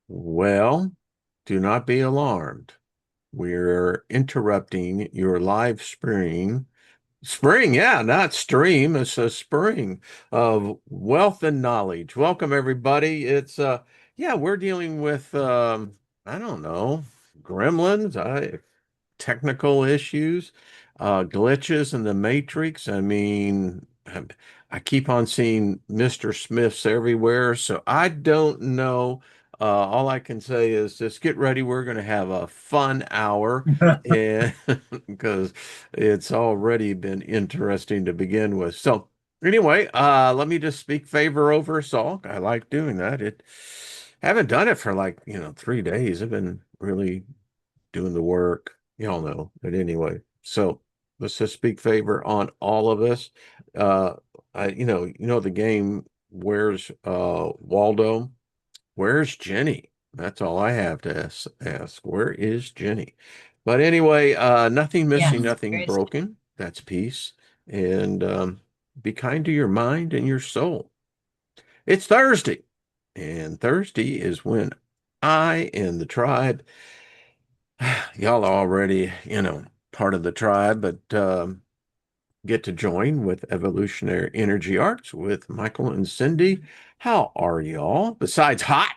Well, do not be alarmed. We're interrupting your live stream. Spring, yeah, not stream. It's a spring of wealth and knowledge. Welcome, everybody. Yeah, we're dealing with I don't know, gremlins. Technical issues, glitches in the matrix. I mean, I keep on seeing Mr. Smiths everywhere, so I don't know. All I can say is just get ready. We're going to have a fun hour, and because it's already been interesting to begin with. So anyway, let me just speak favor over us all. I like doing that. It haven't done it for like, 3 days. I've been really doing the work. Y'all know. But anyway, so let's just speak favor on all of us. Uh the game, where's Waldo? Where's Jenny? That's all I have to ask. Where is Jenny? But anyway, nothing missing, Yes, nothing there is. broken. That's peace. And be kind to your mind and your soul. It's Thursday, and Thursday is when I and the tribe, y'all are already, part of the tribe, but get to join with Evolutionary Energy Arts with Michael and Cindy. How are y'all? Besides hot.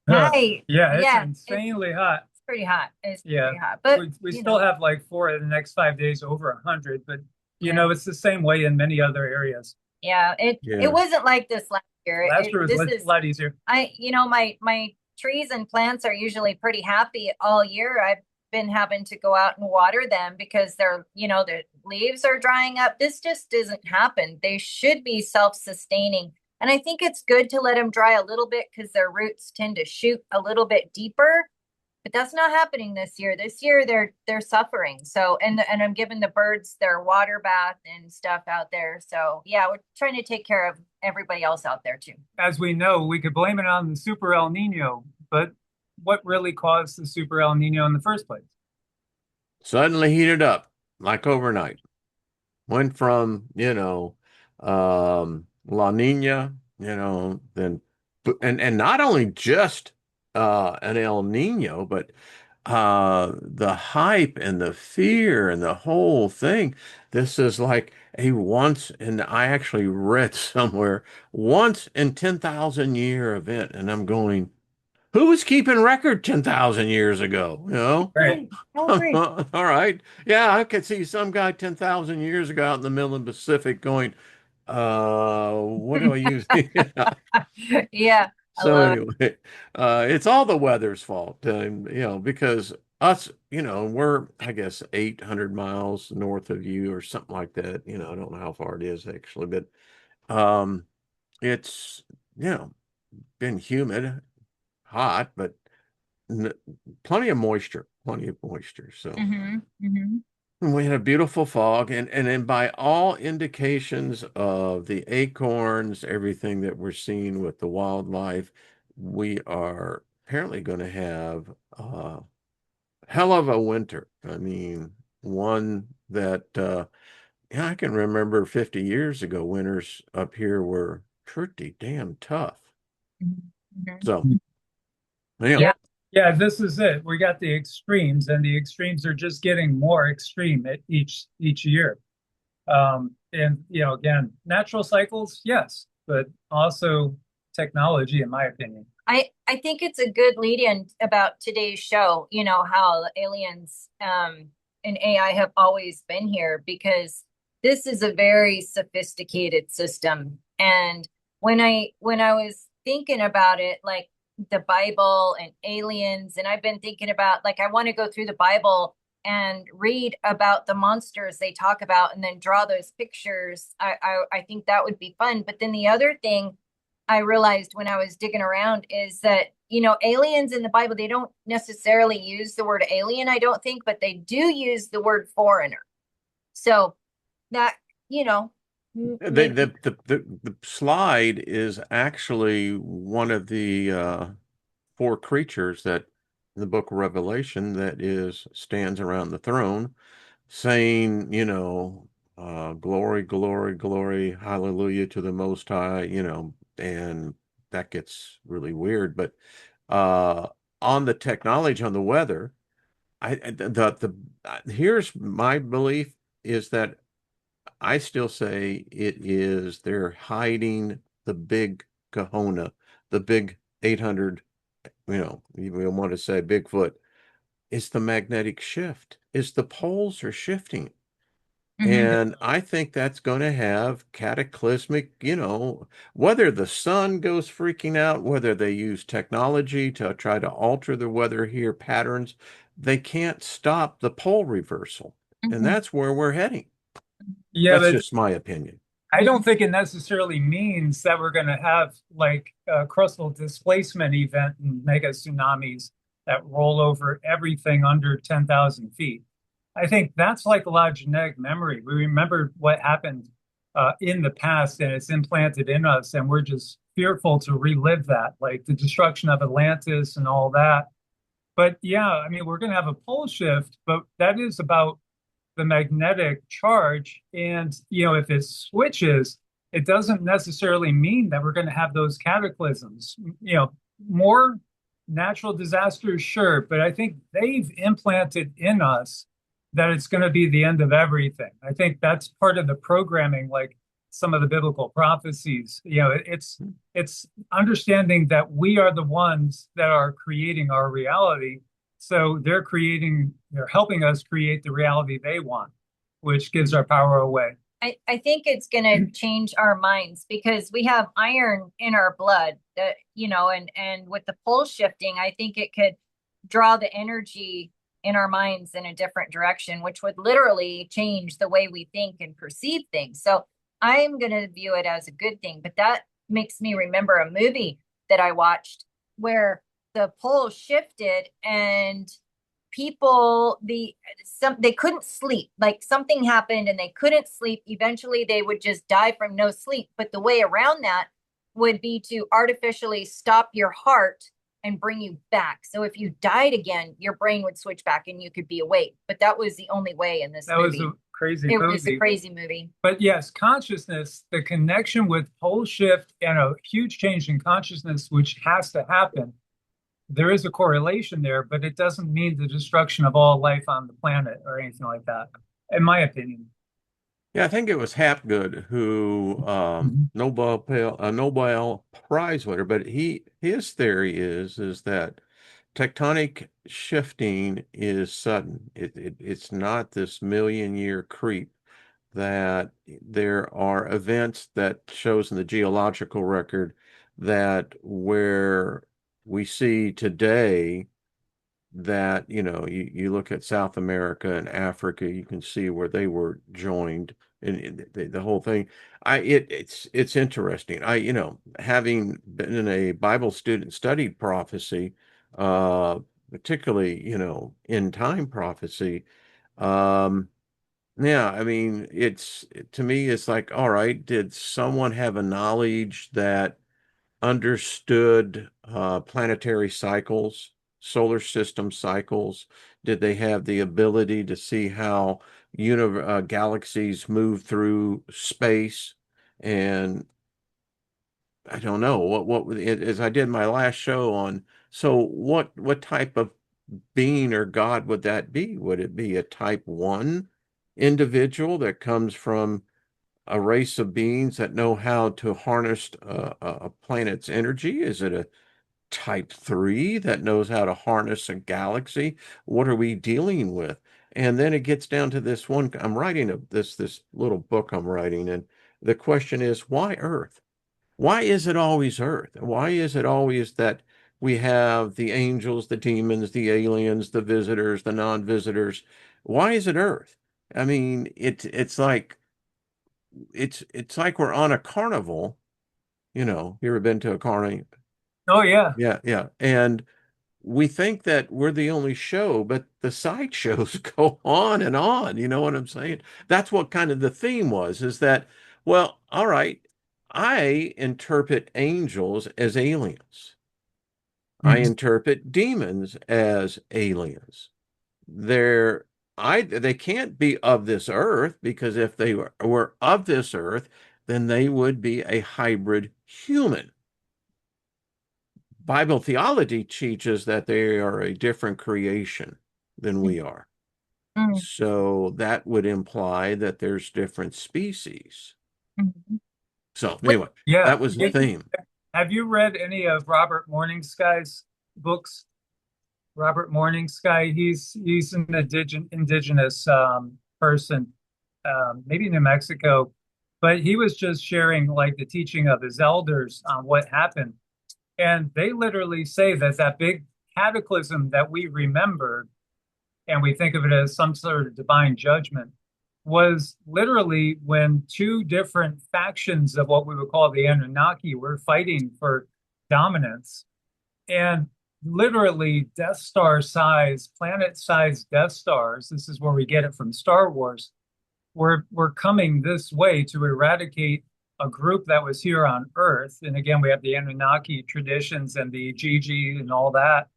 Hi. Yeah, it's Yeah, insanely hot. it's pretty hot. It's Yeah, pretty hot. But, we still have like four of the next 5 days over 100, but yeah. it's the same way in many other areas. Yeah, it Yeah. wasn't like this last year. Last year was This a is lot easier. my trees and plants are usually pretty happy all year. I've been having to go out and water them because their leaves are drying up. This just doesn't happen. They should be self-sustaining. And I think it's good to let them dry a little bit because their roots tend to shoot a little bit deeper. But that's not happening this year. This year they're suffering. So and I'm giving the birds their water bath and stuff out there. So yeah, we're trying to take care of everybody else out there too. As we know, we could blame it on the super El Nino, but what really caused the super El Nino in the first place? Suddenly heated up like overnight. Went from, La Nina, then and not only just an El Nino, but the hype and the fear and the whole thing. This is like a once, and I actually read somewhere, once in 10,000 year event. And I'm going, who was keeping record 10,000 years ago? Right. I agree. All right. Yeah, I could see some guy 10,000 years ago out in the middle of the Pacific going, what do I use? Yeah. Yeah, I So love it. anyway, it's all the weather's fault, because us, we're, I guess, 800 miles north of you or something like that. I don't know how far it is actually, but um, it's, you know, been humid, hot, but n plenty of moisture, plenty of moisture. So Hmm. we had a beautiful fog, and then by all indications of the acorns, everything that we're seeing with the wildlife, we are apparently going to have a hell of a winter. I mean, one that yeah, I can remember 50 years ago, winters up here were pretty damn tough. Hmm. So, yeah. Yeah, Yeah. yeah, this is it. We got the extremes, and the extremes are just getting more extreme at each year. And again, natural cycles, yes, but also technology, in my opinion. I think it's a good lead in about today's show, how the aliens and AI have always been here because this is a very sophisticated system. And when I was thinking about it, like the Bible and aliens, and I've been thinking about like I want to go through the Bible and read about the monsters they talk about and then draw those pictures. I think that would be fun. But then the other thing I realized when I was digging around is that, aliens in the Bible, they don't necessarily use the word alien, I don't think, but they do use the word foreigner. So that, The, maybe, the slide is actually one of the four creatures that in the book of Revelation that is stands around the throne saying, glory, glory, glory, hallelujah to the Most High, and that gets really weird. But uh, on the technology, on the weather, here's my belief is that I still say it is they're hiding the big kahuna, the big 800, you want to say Bigfoot. It's the magnetic shift. It's the poles are shifting. Hmm. And I think that's going to have cataclysmic, whether the sun goes freaking out, whether they use technology to try to alter the weather here patterns, they can't stop the pole reversal. And Hmm. that's where we're heading. Yeah, That's but just my opinion. I don't think it necessarily means that we're going to have like a crustal displacement event and mega tsunamis that roll over everything under 10,000 feet. I think that's like a lot of genetic memory. We remember what happened in the past and it's implanted in us, and we're just fearful to relive that, like the destruction of Atlantis and all that. But yeah, I mean, we're going to have a pole shift, but that is about the magnetic charge. And, if it switches, it doesn't necessarily mean that we're going to have those cataclysms. More natural disasters, sure, but I think they've implanted in us that it's going to be the end of everything. I think that's part of the programming, like some of the biblical prophecies. It's understanding that we are the ones that are creating our reality, so they're helping us create the reality they want, which gives our power away. I think it's going to change our minds because we have iron in our blood that, and with the pole shifting, I think it could draw the energy in our minds in a different direction, which would literally change the way we think and perceive things. So I'm going to view it as a good thing. But that makes me remember a movie that I watched where the pole shifted and they couldn't sleep, like something happened and they couldn't sleep. Eventually they would just die from no sleep, but the way around that would be to artificially stop your heart and bring you back. So if you died again, your brain would switch back and you could be awake. But that was the only way in this That movie. was a crazy It movie. was a crazy movie. But yes, consciousness, the connection with pole shift and a huge change in consciousness, which has to happen. There is a correlation there, but it doesn't mean the destruction of all life on the planet or anything like that, in my opinion. Yeah, I think it was Hapgood who Mhm. Nobel Prize winner, but his theory is that tectonic shifting is sudden. It's not this million year creep, that there are events that shows in the geological record that where we see today that, you look at South America and Africa, you can see where they were joined and the whole thing. It's interesting. Having been in a Bible student, studied prophecy, particularly, in time prophecy. Um, yeah, I mean, to me, it's like, all right, did someone have a knowledge that understood planetary cycles, solar system cycles? Did they have the ability to see how galaxies move through space? And I don't know as I did my last show on. So what type of being or God would that be? Would it be a type one individual that comes from a race of beings that know how to harness a planet's energy? Is it a type three that knows how to harness a galaxy? What are we dealing with? And then it gets down to this one. I'm writing this little book I'm writing, and the question is, why Earth? Why is it always Earth? Why is it always that we have the angels, the demons, the aliens, the visitors, the non-visitors? Why is it Earth? I mean, it's like we're on a carnival. You ever been to a carnival? Oh, yeah. Yeah, yeah. And we think that we're the only show, but the side shows go on and on. You know what I'm saying? That's what kind of the theme was, is that, well, all right, I interpret angels as aliens. I Mhm. interpret demons as aliens. They're they can't be of this earth, because if they were of this earth, then they would be a hybrid human. Bible theology teaches that they are a different creation than we are. Mm, So that would imply that there's different species. mhm. So What, anyway, Yeah. that was the what, theme. Have you read any of Robert Morningsky's books? Robert Morningsky, he's an indigenous person, maybe New Mexico, but he was just sharing like the teaching of his elders on what happened. And they literally say that that big cataclysm that we remember, and we think of it as some sort of divine judgment, was literally when two different factions of what we would call the Anunnaki were fighting for dominance. And literally Death Star size, planet size Death Stars, this is where we get it from Star Wars, were coming this way to eradicate a group that was here on Earth. And again, we have the Anunnaki traditions and the Gigi and all that.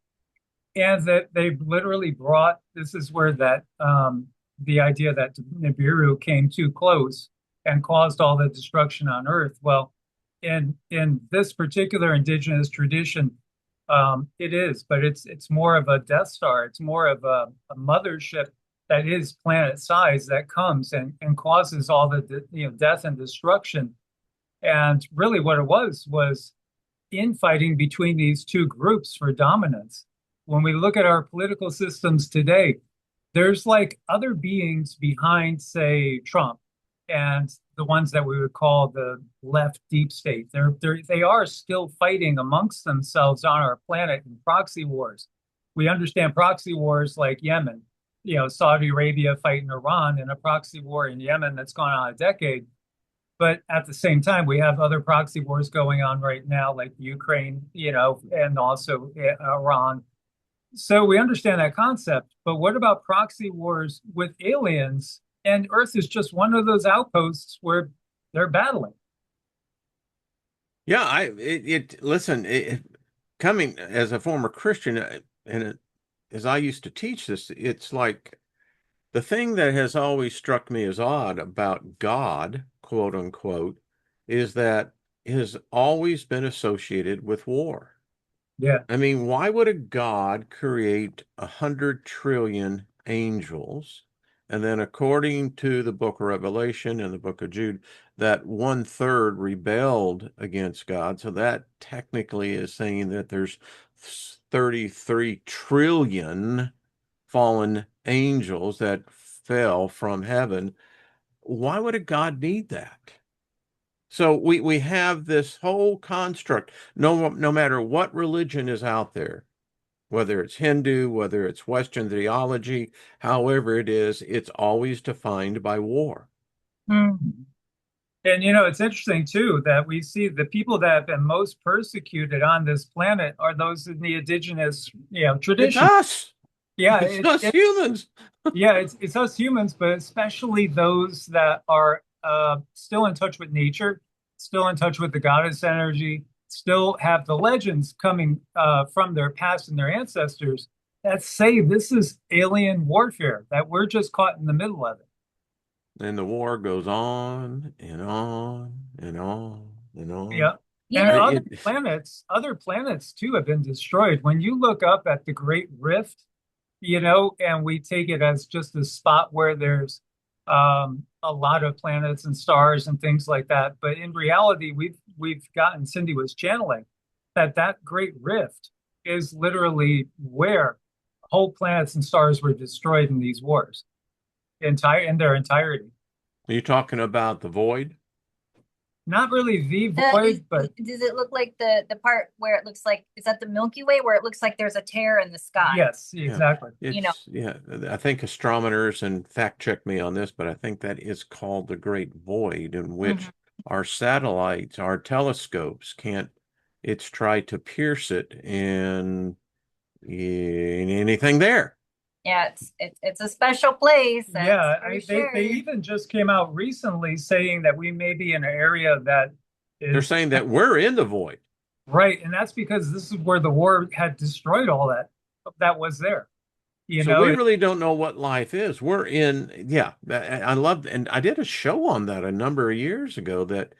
And that they literally brought, this is where that the idea that Nibiru came too close and caused all the destruction on Earth. Well, in this particular indigenous tradition, it is, but it's more of a Death Star. It's more of a mothership that is planet size that comes and causes all the death and destruction. And really, what it was infighting between these two groups for dominance. When we look at our political systems today, there's like other beings behind, say, Trump and the ones that we would call the left deep state. They are still fighting amongst themselves on our planet in proxy wars. We understand proxy wars like Yemen, Saudi Arabia fighting Iran in a proxy war in Yemen that's gone on a decade. But at the same time, we have other proxy wars going on right now, like Ukraine, and also Iran. So we understand that concept. But what about proxy wars with aliens? And Earth is just one of those outposts where they're battling. Yeah, listen, coming as a former Christian, as I used to teach this, it's like the thing that has always struck me as odd about God, quote unquote, is that it has always been associated with war. Yeah. I mean, why would a God create 100 trillion angels? And then, according to the book of Revelation and the book of Jude, that 1/3 rebelled against God. So that technically is saying that there's 33 trillion fallen angels that fell from heaven. Why would a God need that? So we have this whole construct, no matter what religion is out there, whether it's Hindu, whether it's Western theology, however it is, it's always defined by war. mm, And it's interesting too that we see the people that have been most persecuted on this planet are those in the indigenous, It's tradition. us. Yeah, It's us humans. yeah, it's us humans, but especially those that are still in touch with nature, still in touch with the goddess energy, still have the legends coming from their past and their ancestors that say this is alien warfare, that we're just caught in the middle of it. And the war goes on and on and on and on. Yeah. you And know, other planets too have been destroyed. When you look up at the Great Rift, and we take it as just a spot where there's a lot of planets and stars and things like that. But in reality, we've gotten, Cindy was channeling that Great Rift is literally where whole planets and stars were destroyed in these wars, in their entirety. Are you talking about the void? Not really the uh, is, void, but does it look like the part where it looks like, is that the Milky Way where it looks like there's a tear in the sky? yes, Yeah. exactly. Yeah, I think astronomers, and fact check me on this, but I think that is called the Great Void, in which Mhm. our satellites, our telescopes can't, it's tried to pierce it and anything there. Yeah, it's a special place, that's Yeah, for they sure. even just came out recently saying that we may be in an area that They're is saying that we're in the void. right, and that's because this is where the war had destroyed all that was there. So we really don't know what life is. We're in, yeah, I love, and I did a show on that a number of years ago, that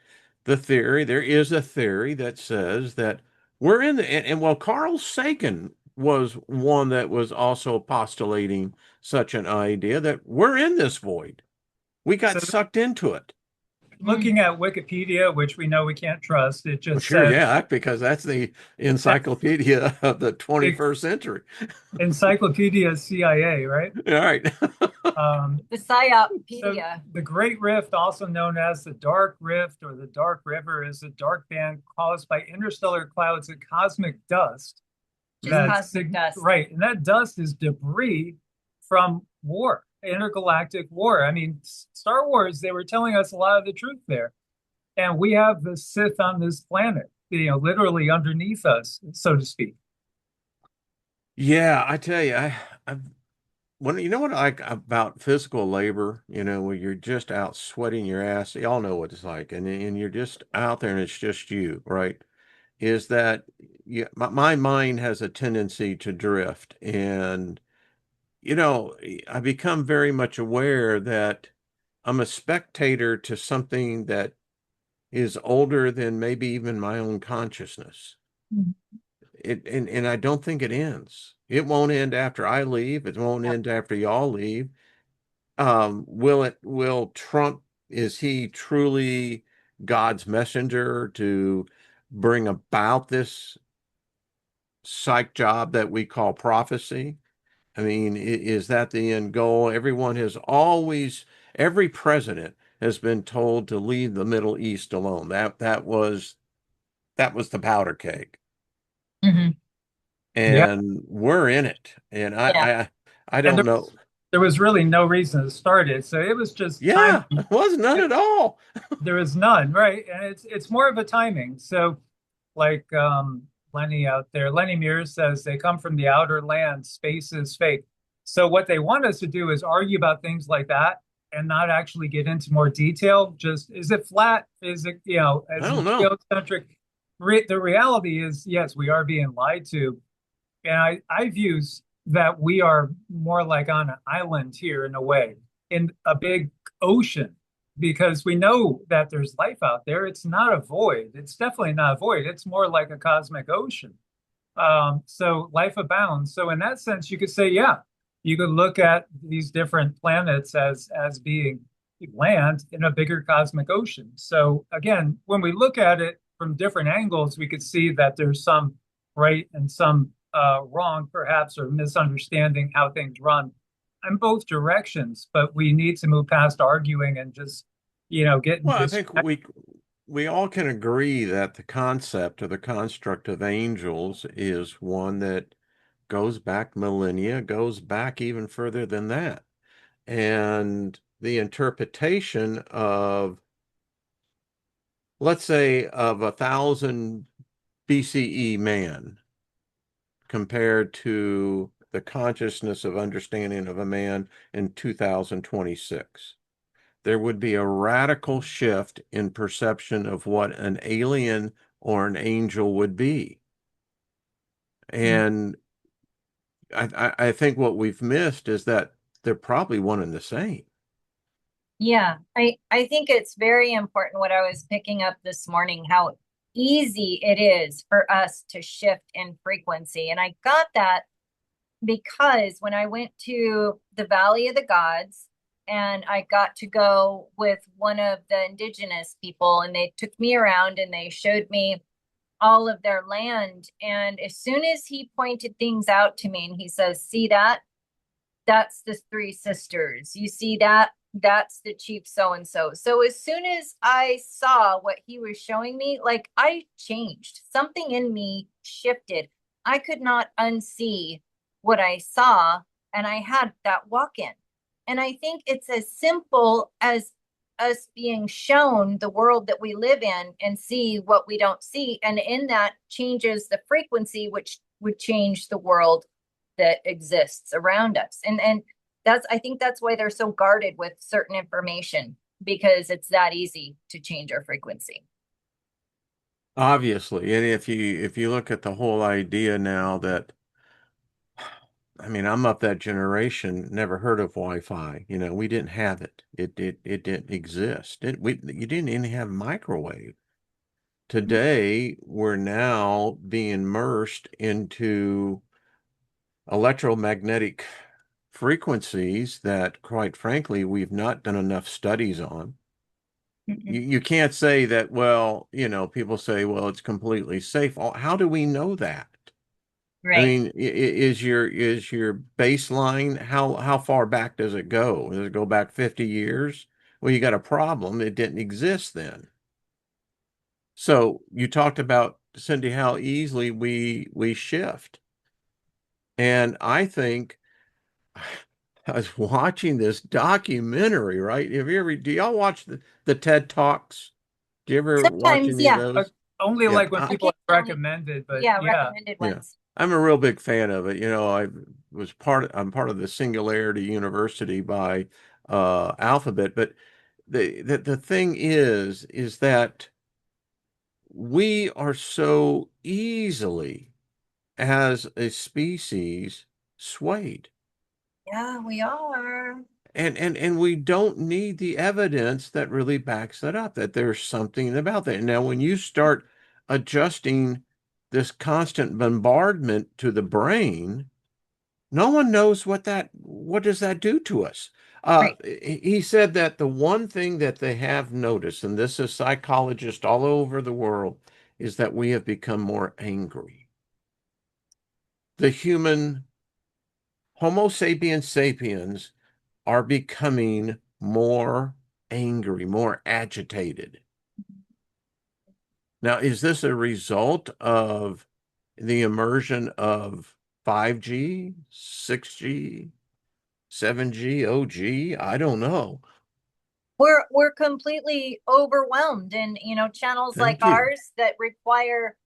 there is a theory that says that We're in the and well, Carl Sagan was one that was also postulating such an idea that we're in this void. We got So sucked into it. looking at Wikipedia, which we know we can't trust, it Well, just sure, says yeah, because that's the that encyclopedia of the big 21st century. Encyclopedia CIA, right? All right. The So Psyopedia. the Great Rift, also known as the Dark Rift or the Dark River, is a dark band caused by interstellar clouds and cosmic dust. Just Mhm. cosmic dust. Right, and that dust is debris from war, intergalactic war. I mean, Star Wars, they were telling us a lot of the truth there. And we have the Sith on this planet, literally underneath us, so to speak. Yeah, I tell you, I when you know what I like about physical labor, where you're just out sweating your ass, y'all know what it's like, and you're just out there and it's just you, right? Is that my mind has a tendency to drift, and I become very much aware that I'm a spectator to something that is older than maybe even my own consciousness. Mhm. And I don't think it ends. It won't end after I leave. It won't Yep. end after y'all leave. Will Trump, is he truly God's messenger to bring about this psych job that we call prophecy? I mean, is that the end goal? Every president has been told to leave the Middle East alone. That was the powder keg, Mhm. Yeah. and we're in it. And Yeah. I And don't know. there was really no reason to start it. So it was just Yeah, timing. it was none at all. There is none, right? And it's more of a timing. So like Lenny out there, Lenny Mears says they come from the outer land, space is fake. So what they want us to do is argue about things like that and not actually get into more detail. Just is it flat? Is it, I is don't it know. geocentric? The reality is, yes, we are being lied to. And I views that we are more like on an island here in a way, in a big ocean, because we know that there's life out there. It's not a void. It's definitely not a void. It's more like a cosmic ocean. So life abounds. So in that sense, you could say, yeah, you could look at these different planets as being land in a bigger cosmic ocean. So again, when we look at it from different angles, we could see that there's some right and some wrong, perhaps, or misunderstanding how things run in both directions. But we need to move past arguing and just, getting Well, I this. think we all can agree that the concept or the construct of angels is one that goes back millennia, goes back even further than that. And the interpretation of, let's say, of 1,000 BCE man compared to the consciousness of understanding of a man in 2026. There would be a radical shift in perception of what an alien or an angel would be. And I think what we've missed is that they're probably one and the same. Yeah, I think it's very important what I was picking up this morning, how easy it is for us to shift in frequency. And I got that because when I went to the Valley of the Gods and I got to go with one of the indigenous people, and they took me around and they showed me all of their land. And as soon as he pointed things out to me and he says, see that? That's the three sisters. You see that? That's the chief so and so. So as soon as I saw what he was showing me, like I changed. Something in me shifted. I could not unsee what I saw, and I had that walk in. And I think it's as simple as us being shown the world that we live in and see what we don't see. And in that changes the frequency, which would change the world that exists around us. And that's, I think that's why they're so guarded with certain information, because it's that easy to change our frequency. Obviously, and if you look at the whole idea now that, I mean, I'm up that generation, never heard of Wi-Fi. We didn't have it. It didn't exist. You didn't even have microwave. Today, we're now being immersed into electromagnetic frequencies that, quite frankly, we've not done enough studies on. You can't say that, well, people say, well, it's completely safe. How do we know that? I Right. mean, is your baseline, how far back does it go? Does it go back 50 years? Well, you got a problem. It didn't exist then. So you talked about, Cindy, how easily we shift. And I think I was watching this documentary, right? Do y'all watch the TED Talks? Do you ever watch Sometimes, any of yeah. Uh, those? only Yeah, like when people have Occasionally, recommended, but yeah, yeah. recommended yeah. ones. I'm a real big fan of it. I'm part of the Singularity University by Alphabet, but the thing is that we are so easily, as a species, swayed. Yeah, we are. And we don't need the evidence that really backs that up, that there's something about that. Now, when you start adjusting this constant bombardment to the brain, no one knows what does that do to us. Right. He said that the one thing that they have noticed, and this is psychologists all over the world, is that we have become more angry. The human Homo sapiens sapiens are becoming more angry, more agitated. Now, is this a result of the immersion of 5G, 6G, 7G, OG? I don't know. We're completely overwhelmed, and channels like Thank you. ours that require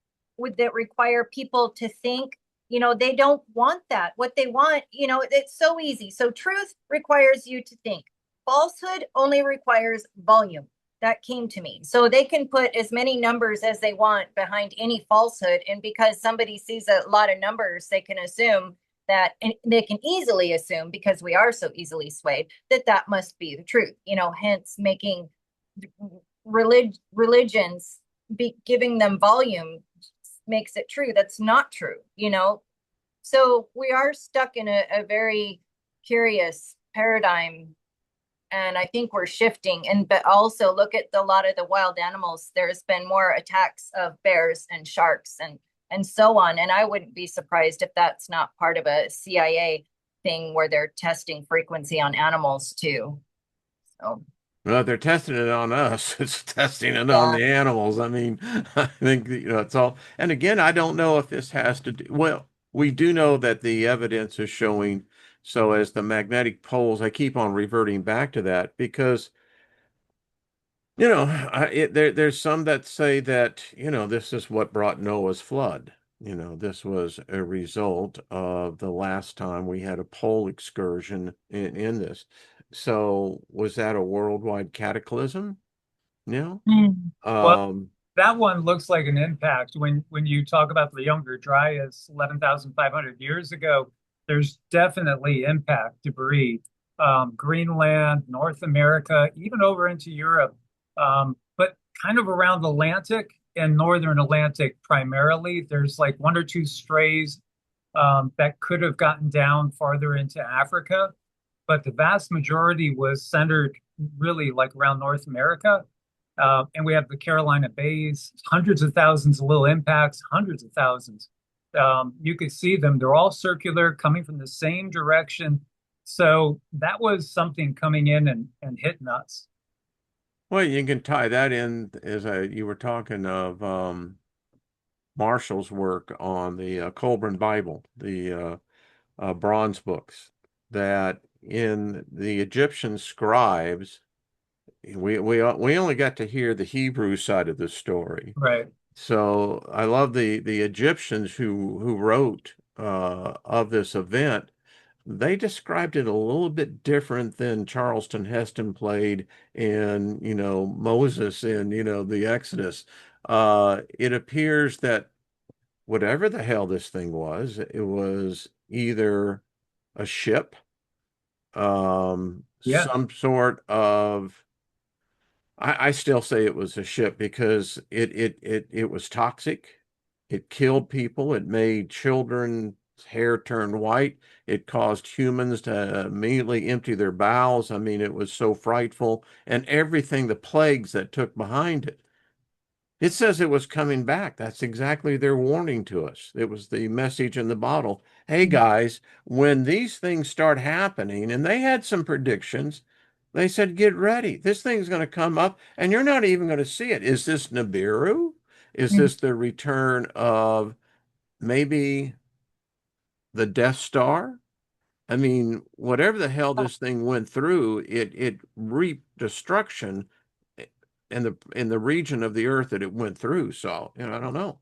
people to think, they don't want that. What they want, it's so easy. So truth requires you to think. Falsehood only requires volume. That came to me. So they can put as many numbers as they want behind any falsehood, and because somebody sees a lot of numbers, they can assume that, and they can easily assume, because we are so easily swayed, that that must be the truth, hence making religions, giving them volume makes it true. That's not true. So we are stuck in a very curious paradigm, and I think we're shifting. And but also look at a lot of the wild animals. There's been more attacks of bears and sharks and so on. And I wouldn't be surprised if that's not part of a CIA thing where they're testing frequency on animals too. So Well, they're testing it on us. It's testing it on yeah. the animals. I mean, I think it's all. And again, I don't know if this has to do. Well, we do know that the evidence is showing. So as the magnetic poles, I keep on reverting back to that because there's some that say that, this is what brought Noah's flood. This was a result of the last time we had a pole excursion in this. So was that a worldwide cataclysm? No. Mm. Well, Um, that one looks like an impact. When you talk about the Younger Dryas 11,500 years ago, there's definitely impact debris. Greenland, North America, even over into Europe, but kind of around the Atlantic and Northern Atlantic primarily. There's like one or two strays that could have gotten down farther into Africa, but the vast majority was centered really like around North America. And we have the Carolina Bays, hundreds of thousands of little impacts, hundreds of thousands. You could see them. They're all circular, coming from the same direction. So that was something coming in and hitting us. well, you can tie that in as you were talking of Marshall's work on the Colburn Bible, the bronze books, that in the Egyptian scribes, we only got to hear the Hebrew side of the story. Right. So I love the Egyptians who wrote of this event. They described it a little bit different than Charleston Heston played in, Moses in, the Exodus. It appears that whatever the hell this thing was, it was either a ship, Yeah. some sort of I still say it was a ship because it was toxic. It killed people. It made children's hair turn white. It caused humans to immediately empty their bowels. I mean, it was so frightful. And everything, the plagues that took behind it. It says it was coming back. That's exactly their warning to us. It was the message in the bottle. Hey guys, when these things start happening, and they had some predictions, they said, get ready. This thing's going to come up and you're not even going to see it. Is this Nibiru? Is Mhm. this the return of maybe the Death Star? I mean, whatever the hell this thing went through, it reaped destruction in the region of the earth that it went through. So, I don't know.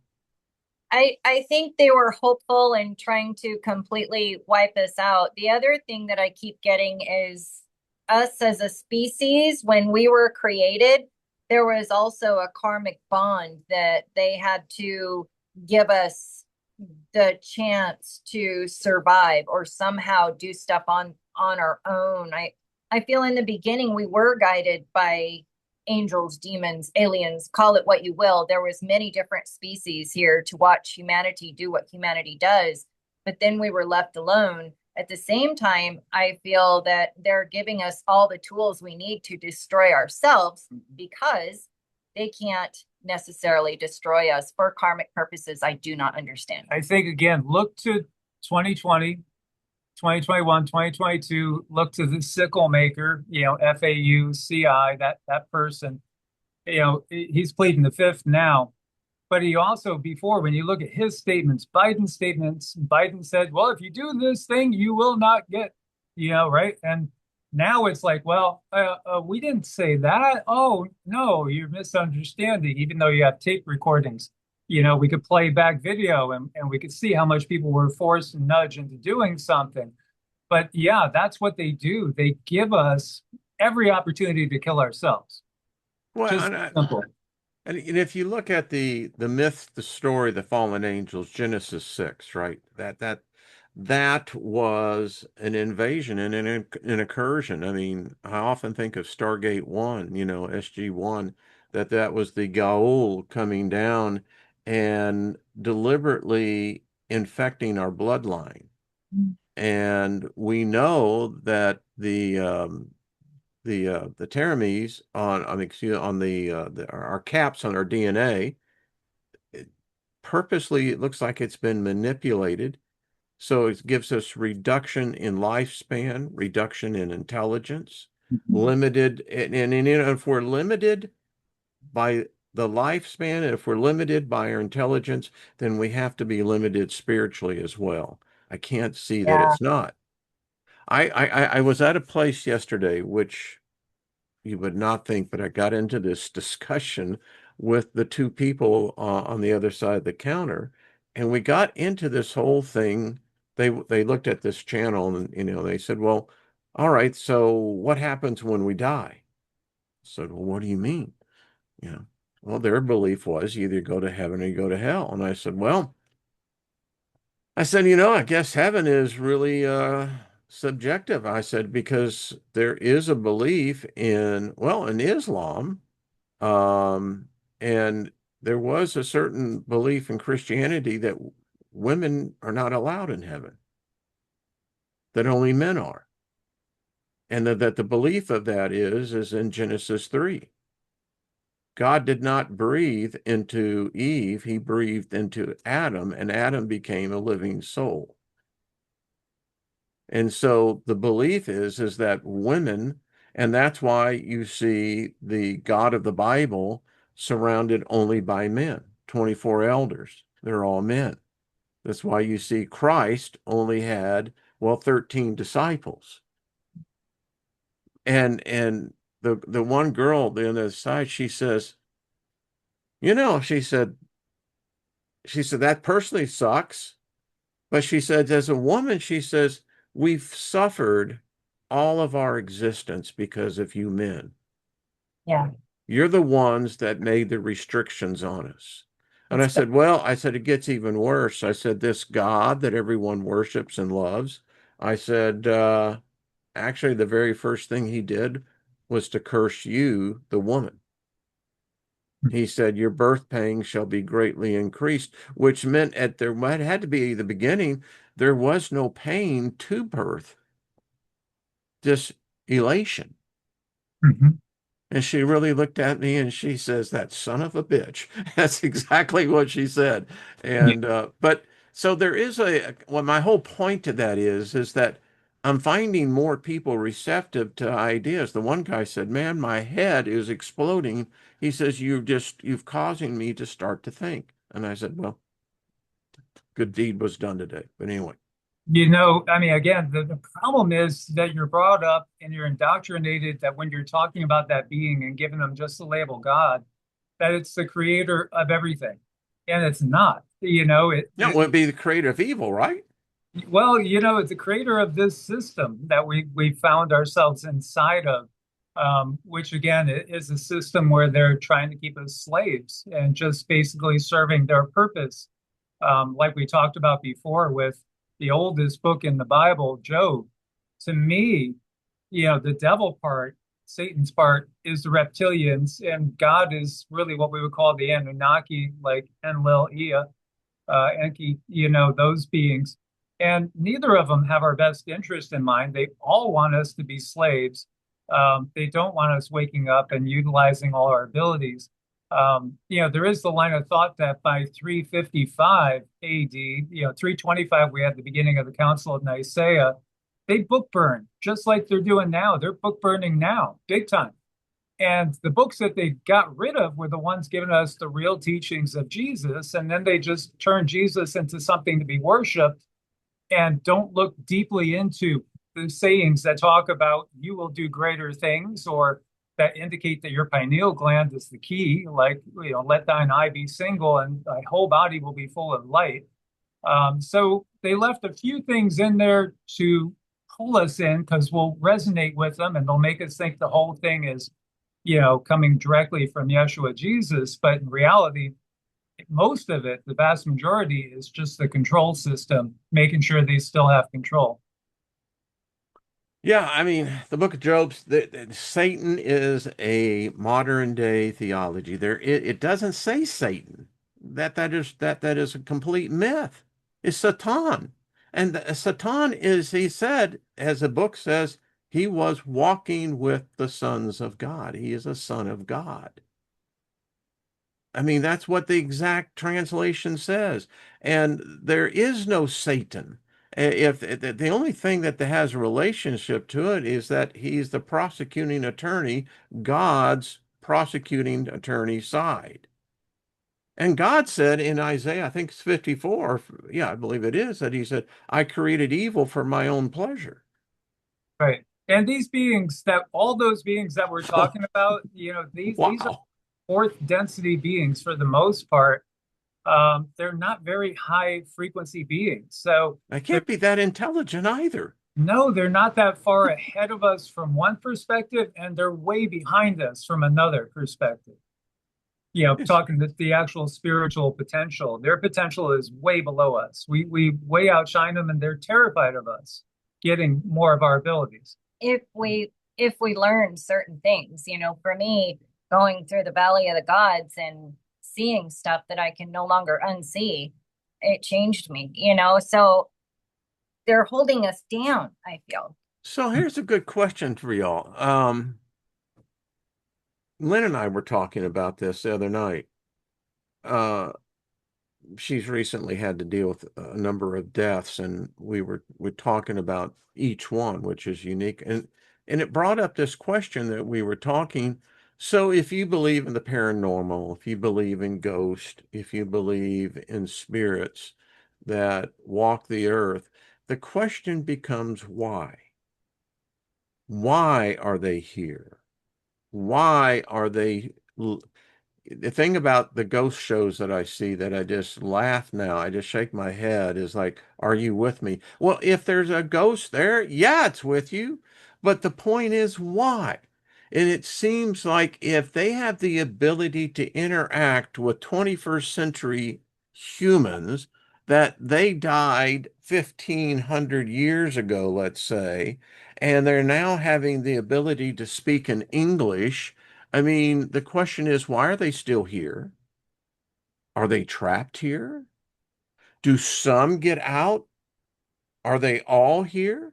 I think they were hopeful in trying to completely wipe us out. The other thing that I keep getting is us as a species, when we were created, there was also a karmic bond that they had to give us the chance to survive or somehow do stuff on our own. I feel in the beginning we were guided by angels, demons, aliens, call it what you will. There was many different species here to watch humanity do what humanity does, but then we were left alone. At the same time, I feel that they're giving us all the tools we need to destroy ourselves because they can't necessarily destroy us for karmic purposes I do not understand. I think, again, look to 2020, 2021, 2022. Look to the sickle maker, FAUCI, that person. He's pleading the fifth now. But he also, before, when you look at his statements, Biden's statements, Biden said, well, if you do this thing, you will not get, right? And now it's like, well, we didn't say that. Oh, no, you're misunderstanding, even though you have tape recordings. We could play back video and we could see how much people were forced and nudged into doing something. But yeah, that's what they do. They give us every opportunity to kill ourselves. Well, Just simple. and if you look at the myth, the story, the fallen angels, Genesis 6, right? That was an invasion and an incursion. I mean, I often think of Stargate 1, SG-1, that was the Gaul coming down and deliberately infecting our bloodline. And we know that the telomeres on our caps on our DNA, purposely it looks like it's been manipulated. So it gives us reduction in lifespan, reduction in intelligence, limited, and if we're limited by the lifespan, and if we're limited by our intelligence, then we have to be limited spiritually as well. I can't see that Yeah. it's not. I was at a place yesterday, which you would not think, but I got into this discussion with the two people on the other side of the counter, and we got into this whole thing. They looked at this channel and they said, "Well, all right, so what happens when we die?" I said, "Well, what do you mean?" You know, well, their belief was you either go to heaven or you go to hell. And I said, "Well," I said, I guess heaven is really subjective. I said, because there is a belief in Islam, um, and there was a certain belief in Christianity that women are not allowed in heaven, that only men are. And that the belief of that is in Genesis 3. God did not breathe into Eve, he breathed into Adam, and Adam became a living soul. And so the belief is that women, and that's why you see the God of the Bible surrounded only by men, 24 elders. They're all men. That's why you see Christ only had, 13 disciples. And the one girl on the other side, she says, she said that personally sucks. But she said, as a woman, she says, we've suffered all of our existence because of you men. Yeah. You're the ones that made the restrictions on us. And It's I said, it gets even worse. I said, this God that everyone worships and loves, I said, actually, the very first thing he did was to curse you, the woman. He said, your birth pangs shall be greatly increased, which meant there had to be the beginning, there was no pain to birth, just elation. Mhm. And she really looked at me and she says, that son of a bitch. That's exactly what she said. Yeah. And, but so there is well, my whole point to that is that I'm finding more people receptive to ideas. The one guy said, man, my head is exploding. He says, you've causing me to start to think. And I said, well, good deed was done today. But anyway, I mean, again, the problem is that you're brought up and you're indoctrinated that when you're talking about that being and giving them just the label God, that it's the creator of everything. And it's not. that would be the creator of evil, right? Well, it's the creator of this system that we found ourselves inside of, which again is a system where they're trying to keep us slaves and just basically serving their purpose. Like we talked about before with the oldest book in the Bible, Job. To me, the devil part, Satan's part, is the reptilians, and God is really what we would call the Anunnaki, like Enlil, Ea, Enki, those beings. And neither of them have our best interest in mind. They all want us to be slaves. They don't want us waking up and utilizing all our abilities. There is the line of thought that by 355 AD, 325, we had the beginning of the Council of Nicaea, they book burn just like they're doing now. They're book burning now, big time. And the books that they got rid of were the ones giving us the real teachings of Jesus. And then they just turned Jesus into something to be worshiped and don't look deeply into the sayings that talk about you will do greater things or that indicate that your pineal gland is the key, like, let thine eye be single and thy whole body will be full of light. So they left a few things in there to pull us in because we'll resonate with them and they'll make us think the whole thing is coming directly from Yeshua Jesus. But in reality, most of it, the vast majority, is just the control system, making sure they still have control. Yeah, I mean, the Book of Job, Satan is a modern day theology. It doesn't say Satan. That is a complete myth. It's Satan, and Satan is, he said, as the book says, he was walking with the sons of God. He is a son of God. I mean, that's what the exact translation says. And there is no Satan. If the only thing that has a relationship to it is that he's the prosecuting attorney, God's prosecuting attorney side. And God said in Isaiah, I think it's 54, yeah, I believe it is, that he said, I created evil for my own pleasure. Right. And all those beings that we're talking about, these are Wow. fourth density beings for the most part. They're not very high frequency beings. So I can't be that intelligent either. no, they're not that far ahead of us from one perspective, and they're way behind us from another perspective. It's Talking the actual spiritual potential, their potential is way below us. We way outshine them, and they're terrified of us getting more of our abilities. If we learn certain things, for me, going through the Valley of the Gods and seeing stuff that I can no longer unsee, it changed me, so they're holding us down, I feel. so here's a good question for y'all. Lynn and I were talking about this the other night. Uh, she's recently had to deal with a number of deaths, and we're talking about each one, which is unique. And it brought up this question that we were talking. So if you believe in the paranormal, if you believe in ghosts, if you believe in spirits that walk the earth, the question becomes why? Why are they here? Why are they the thing about the ghost shows that I see that I just laugh now, I just shake my head, is like, are you with me? Well, if there's a ghost there, yeah, it's with you. But the point is, why? And it seems like if they have the ability to interact with 21st century humans, that they died 1,500 years ago, let's say, and they're now having the ability to speak in English I mean, the question is, why are they still here? Are they trapped here? Do some get out? Are they all here?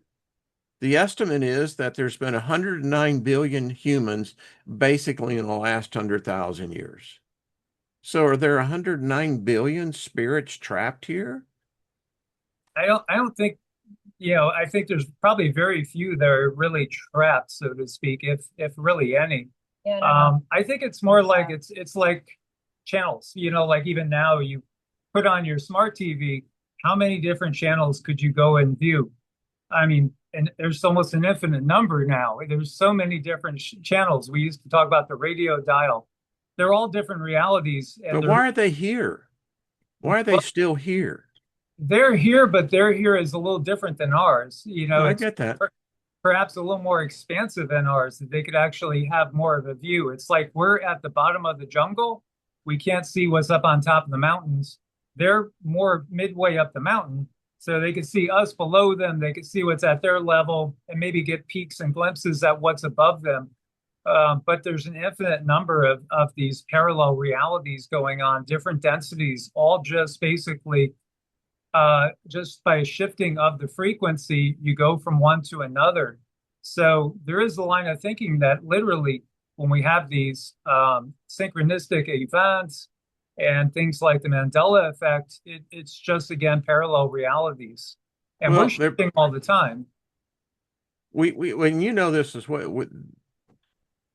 The estimate is that there's been 109 billion humans basically in the last 100,000 years. So are there 109 billion spirits trapped here? I don't think, I think there's probably very few that are really trapped, so to speak, if really any. Yeah, I don't know. I think it's more like it's like channels, like even now you put on your smart TV, how many different channels could you go and view? I mean, and there's almost an infinite number now. There's so many different channels. We used to talk about the radio dial. They're all different realities, and But they're why are they here? Why are they well, still here? they're here, but their here is a little different than ours. I It's get that. perhaps a little more expansive than ours, that they could actually have more of a view. It's like we're at the bottom of the jungle. We can't see what's up on top of the mountains. They're more midway up the mountain, so they could see us below them. They could see what's at their level and maybe get peeks and glimpses at what's above them. But there's an infinite number of these parallel realities going on, different densities, all just basically just by shifting of the frequency, you go from one to another. So there is a line of thinking that literally, when we have these synchronistic events and things like the Mandela effect, it's just again parallel realities, and we're Well, there, shifting all the time. we when you know this is what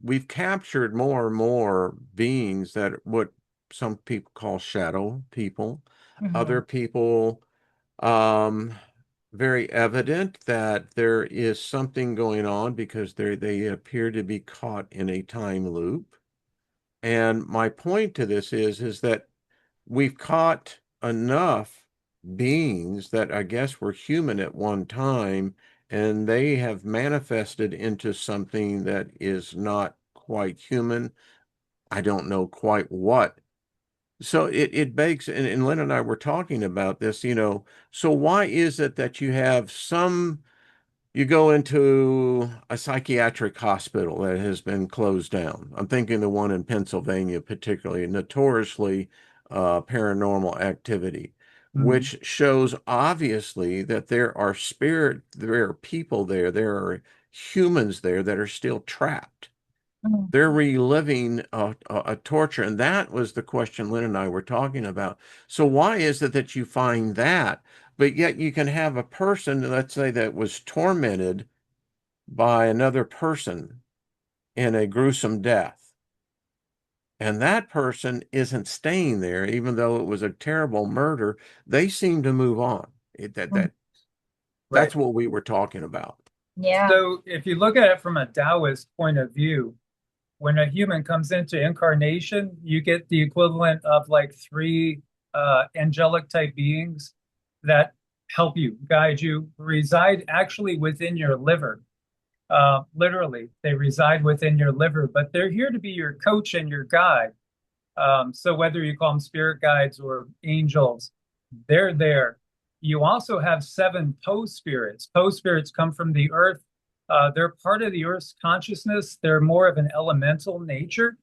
we've captured more and more beings that what some people call shadow people, other Mhm. people um very evident that there is something going on because they appear to be caught in a time loop. And my point to this is that we've caught enough beings that I guess were human at one time, and they have manifested into something that is not quite human. I don't know quite what. So it begs, and Lynn and I were talking about this, so why is it that you have you go into a psychiatric hospital that has been closed down. I'm thinking the one in Pennsylvania, particularly, notoriously paranormal activity, Mhm. which shows obviously that there are people there are humans there that are still trapped. Mhm. They're reliving a torture. And that was the question Lynn and I were talking about. So why is it that you find that, but yet you can have a person, let's say, that was tormented by another person in a gruesome death, and that person isn't staying there, even though it was a terrible murder, they seem to move on. Mhm. That's Right. what we were talking about. Yeah. So if you look at it from a Taoist point of view, when a human comes into incarnation, you get the equivalent of like three angelic type beings that help you, guide you, reside actually within your liver. Literally, they reside within your liver, but they're here to be your coach and your guide. So whether you call them spirit guides or angels, they're there. You also have seven poe spirits. Poe spirits come from the earth. They're part of the earth's consciousness. They're more of an elemental nature.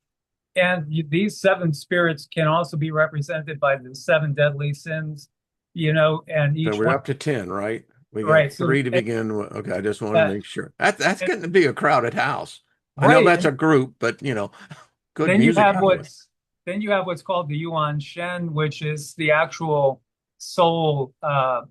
And these seven spirits can also be represented by the seven deadly sins, and So each we're one, up to 10, right? We got right? So three to begin with. Okay, I just want to that, make sure. That's and, getting to be a crowded house. I know right. that's And a group, but good then you music have anyway. what's called the Yuan Shen, which is the actual soul,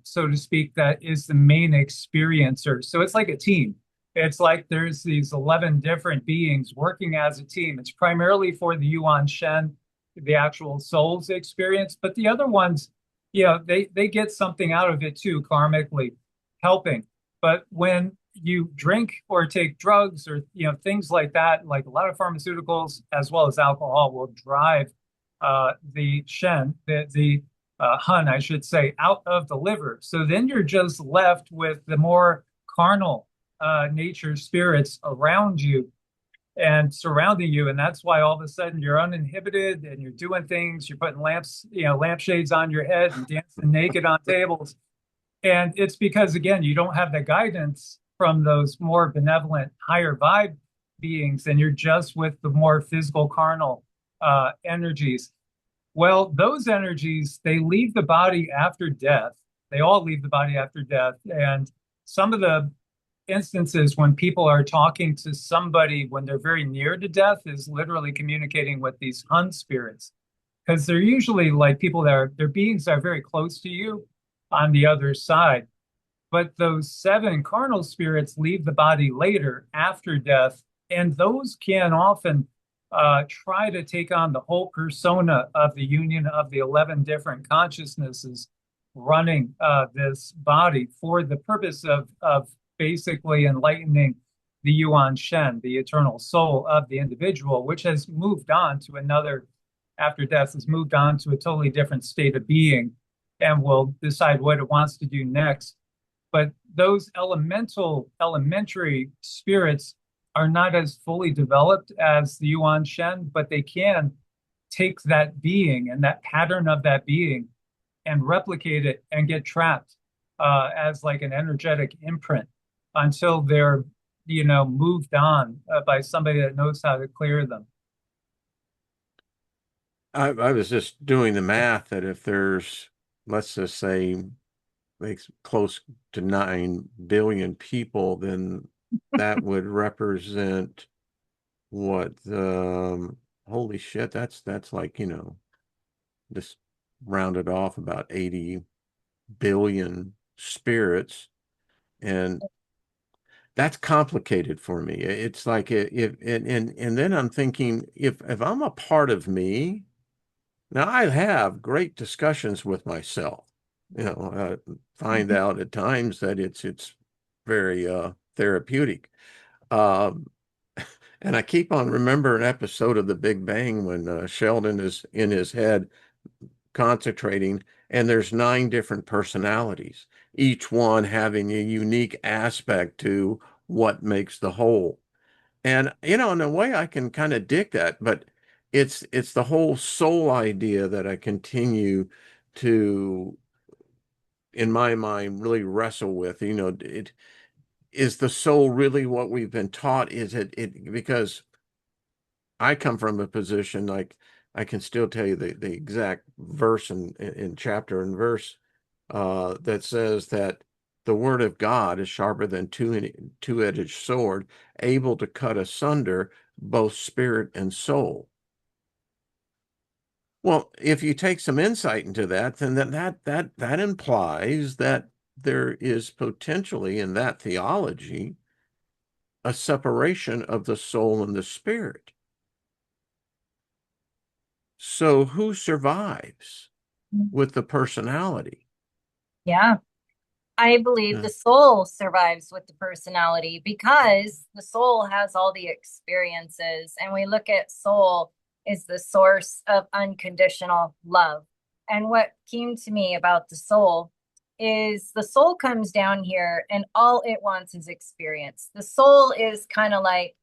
so to speak, that is the main experiencer. So it's like a team. It's like there's these 11 different beings working as a team. It's primarily for the Yuan Shen, the actual soul's experience, but the other ones, they get something out of it too, karmically, helping. But when you drink or take drugs or things like that, like a lot of pharmaceuticals as well as alcohol will drive the shen, the hun, I should say, out of the liver. So then you're just left with the more carnal nature spirits around you and surrounding you, and that's why all of a sudden you're uninhibited and you're doing things. You're putting lampshades on your head and dancing naked on tables, and it's because, again, you don't have the guidance from those more benevolent, higher vibe beings and you're just with the more physical, carnal energies. Well, those energies, they leave the body after death. They all leave the body after death. And some of the instances when people are talking to somebody when they're very near to death is literally communicating with these Hun spirits, because they're usually like people that are, they're beings that are very close to you on the other side. But those seven carnal spirits leave the body later after death, and those can often try to take on the whole persona of the union of the 11 different consciousnesses running this body for the purpose of basically enlightening the Yuan Shen, the eternal soul of the individual, which has moved on to another, after death, has moved on to a totally different state of being and will decide what it wants to do next. But those elementary spirits are not as fully developed as the Yuan Shen, but they can take that being and that pattern of that being and replicate it and get trapped as like an energetic imprint until they're, moved on by somebody that knows how to clear them. I was just doing the math that if there's, let's just say, makes close to 9 billion people, then that would represent what holy shit, that's like, just rounded off about 80 billion spirits. And that's complicated for me. It's like if and then I'm thinking if I'm a part of me, now I have great discussions with myself. Find out at times that it's very therapeutic. Um, and I keep on remembering an episode of The Big Bang when Sheldon is in his head concentrating, and there's 9 different personalities, each one having a unique aspect to what makes the whole. And in a way I can kind of dig that, but it's the whole soul idea that I continue to, in my mind, really wrestle with. It is the soul really what we've been taught? Is it because I come from a position like I can still tell you the exact verse in chapter and verse that says that the word of God is sharper than two-edged sword, able to cut asunder both spirit and soul. Well, if you take some insight into that, then that implies that there is potentially in that theology a separation of the soul and the spirit. So who survives with the personality? Yeah. I believe Uh, the soul survives with the personality because the soul has all the experiences. And we look at soul as the source of unconditional love. And what came to me about the soul is the soul comes down here and all it wants is experience. The soul is kind of like,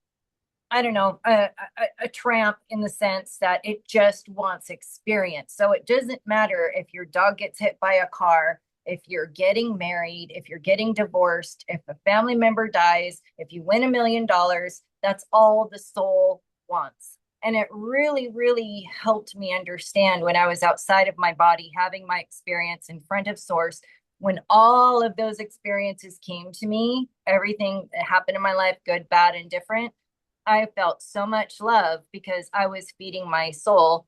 I don't know, a tramp in the sense that it just wants experience. So it doesn't matter if your dog gets hit by a car, if you're getting married, if you're getting divorced, if a family member dies, if you win $1 million, that's all the soul wants. And it really, really helped me understand when I was outside of my body, having my experience in front of source. When all of those experiences came to me, everything that happened in my life, good, bad, and different, I felt so much love because I was feeding my soul.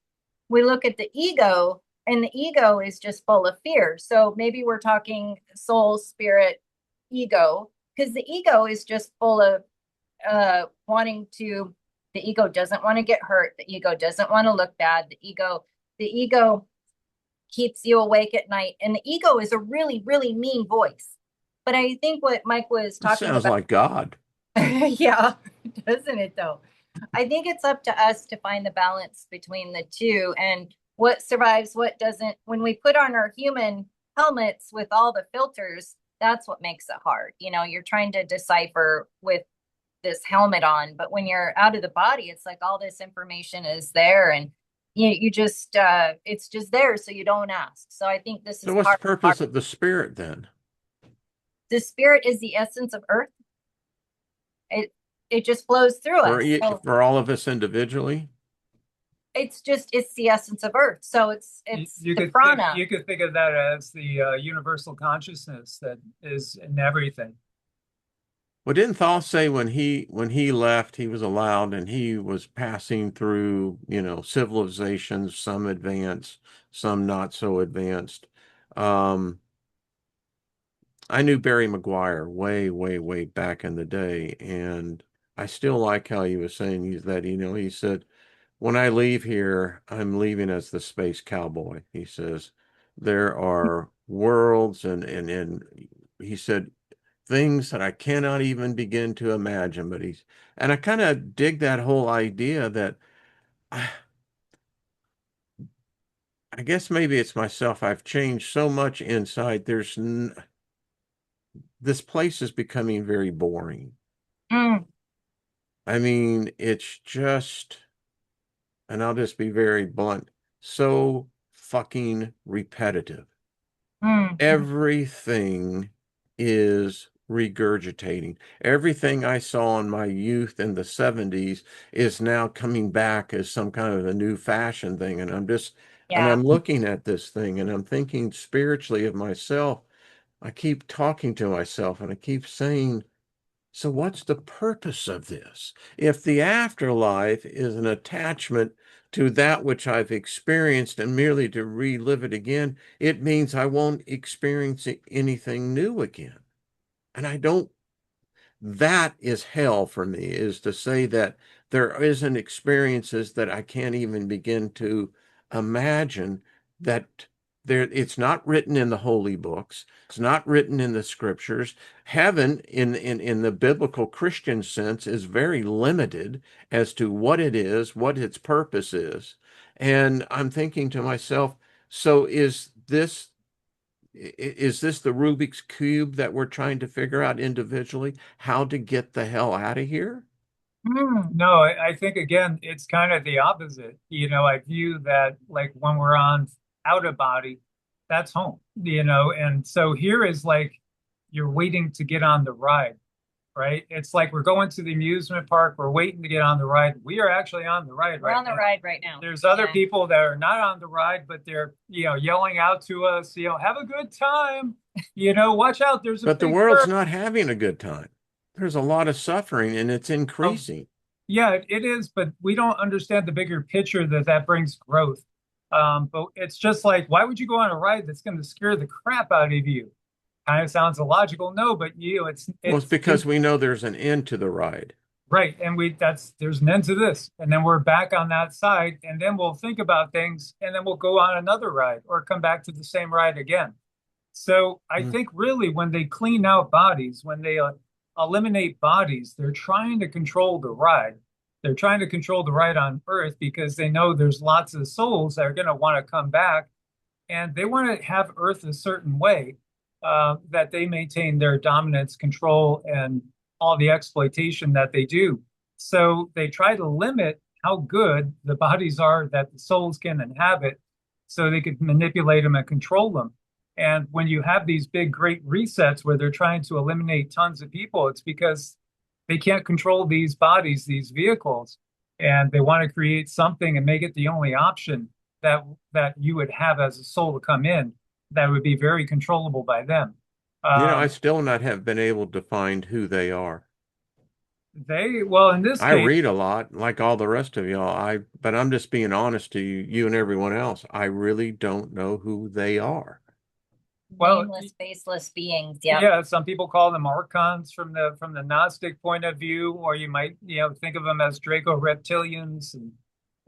We look at the ego, and the ego is just full of fear. So maybe we're talking soul, spirit, ego, because the ego is just full of wanting to, the ego doesn't want to get hurt. The ego doesn't want to look bad. The ego keeps you awake at night. And the ego is a really, really mean voice. But I think what Mike was it talking sounds about, like God. yeah, doesn't it though? I think it's up to us to find the balance between the two and what survives, what doesn't. When we put on our human helmets with all the filters, that's what makes it hard. You're trying to decipher with this helmet on, but when you're out of the body, it's like all this information is there and you just it's just there, so you don't ask. So I think this So is what's the part of purpose of the spirit then? the spirit is the essence of earth. It it just flows through for us. So for all of us individually. it's the essence of earth. So it's You the could think prana. you could think of that as the universal consciousness that is in everything. Well, didn't Thoth say when he left, he was allowed and he was passing through, civilizations, some advanced, some not so advanced. Um, I knew Barry Maguire way, way, way back in the day, and I still like how he was saying that, he said, when I leave here, I'm leaving as the space cowboy. He says, there are worlds and he said, things that I cannot even begin to imagine. And I kind of dig that whole idea that I, I guess maybe it's myself. I've changed so much inside. This place is becoming very boring. Mm, I mean, it's just, and I'll just be very blunt, so fucking repetitive. mm, Everything is regurgitating. Everything I saw in my youth in the 70s is now coming back as some kind of a new fashion thing. And yeah. I'm looking at this thing and I'm thinking spiritually of myself. I keep talking to myself and I keep saying, so what's the purpose of this? If the afterlife is an attachment to that which I've experienced and merely to relive it again, it means I won't experience anything new again. And I don't that is hell for me, is to say that there isn't experiences that I can't even begin to imagine that it's not written in the holy books. It's not written in the scriptures. Heaven in the biblical Christian sense is very limited as to what it is, what its purpose is. And I'm thinking to myself, so is this the Rubik's Cube that we're trying to figure out individually how to get the hell out of here? Mm, No, I think again, it's kind of the opposite. I view that like when we're on out of body, that's home, and so here is like you're waiting to get on the ride, right? It's like we're going to the amusement park, we're waiting to get on the ride. We are actually on the ride we're right on the now. ride right now. There's other Yeah. people that are not on the ride, but they're, yelling out to us, have a good time, watch out, there's a But the big world's curve. not having a good time. There's a lot of suffering and it's Oh, increasing. yeah, it is, but we don't understand the bigger picture that brings growth. But it's just like, why would you go on a ride that's going to scare the crap out of you? Kind of sounds illogical. No, but Well, it's it's because we know there's an end to the ride. right, and there's an end to this, and then we're back on that side, and then we'll think about things, and then we'll go on another ride or come back to the same ride again. So I Mm. think really when they clean out bodies, when they eliminate bodies, they're trying to control the ride. They're trying to control the ride on Earth because they know there's lots of souls that are going to want to come back, and they want to have Earth a certain way that they maintain their dominance, control, and all the exploitation that they do. So they try to limit how good the bodies are that the souls can inhabit so they could manipulate them and control them. And when you have these big, great resets where they're trying to eliminate tons of people, it's because they can't control these bodies, these vehicles, and they want to create something and make it the only option that you would have as a soul to come in that would be very controllable by them. I Um, still not have been able to find who they are. well, in this I case, read a lot, like all the rest of y'all. But I'm just being honest to you and everyone else. I really don't know who they are. well, Nameless, faceless beings. Yep. yeah, some people call them archons from the Gnostic point of view, or you might, think of them as Draco reptilians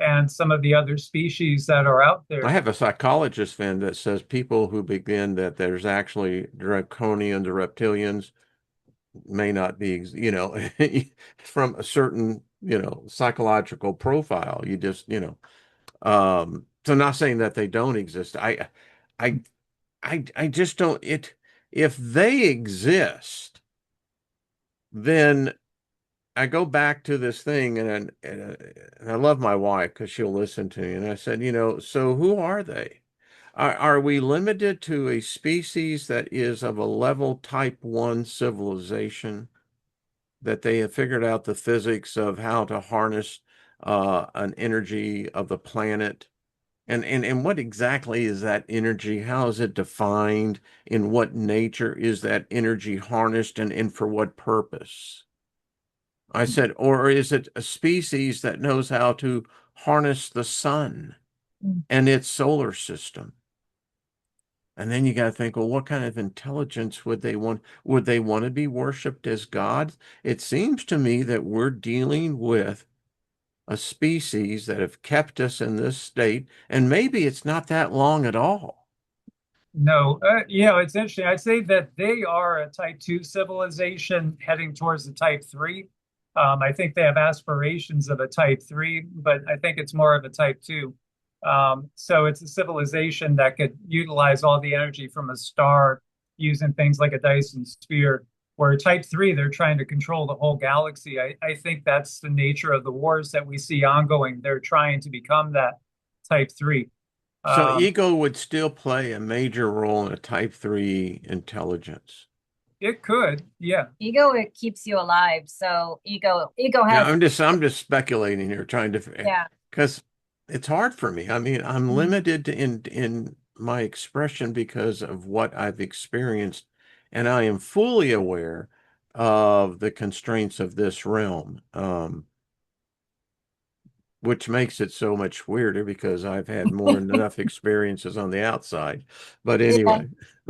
and some of the other species that are out I there. have a psychologist friend that says people who begin that there's actually draconians or reptilians may not be, from a certain, psychological profile. You just, so not saying that they don't exist. I, I just don't, if they exist, then I go back to this thing and I love my wife because she'll listen to me. And I said, so who are they? Are we limited to a species that is of a level type 1 civilization? that they have figured out the physics of how to harness an energy of the planet. And what exactly is that energy? How is it defined? In what nature is that energy harnessed and for what purpose? I said, or is it a species that knows how to harness the sun and its solar system? And then you got to think, well, what kind of intelligence would they want? Would they want to be worshipped as gods? It seems to me that we're dealing with a species that have kept us in this state, and maybe it's not that long at all. No, it's interesting. I'd say that they are a type 2 civilization heading towards the type 3. I think they have aspirations of a type 3, but I think it's more of a type 2. So it's a civilization that could utilize all the energy from a star using things like a Dyson sphere, where type 3, they're trying to control the whole galaxy. I think that's the nature of the wars that we see ongoing. They're trying to become that type 3. So Um, ego would still play a major role in a type 3 intelligence. it could, yeah. Ego, it keeps you alive. So ego Yeah, has, I'm just speculating here, trying to, yeah. because it's hard for me. I mean, I'm limited in my expression because of what I've experienced, and I am fully aware of the constraints of this realm. Which makes it so much weirder because I've had more than enough experiences on the outside. But Yeah. anyway,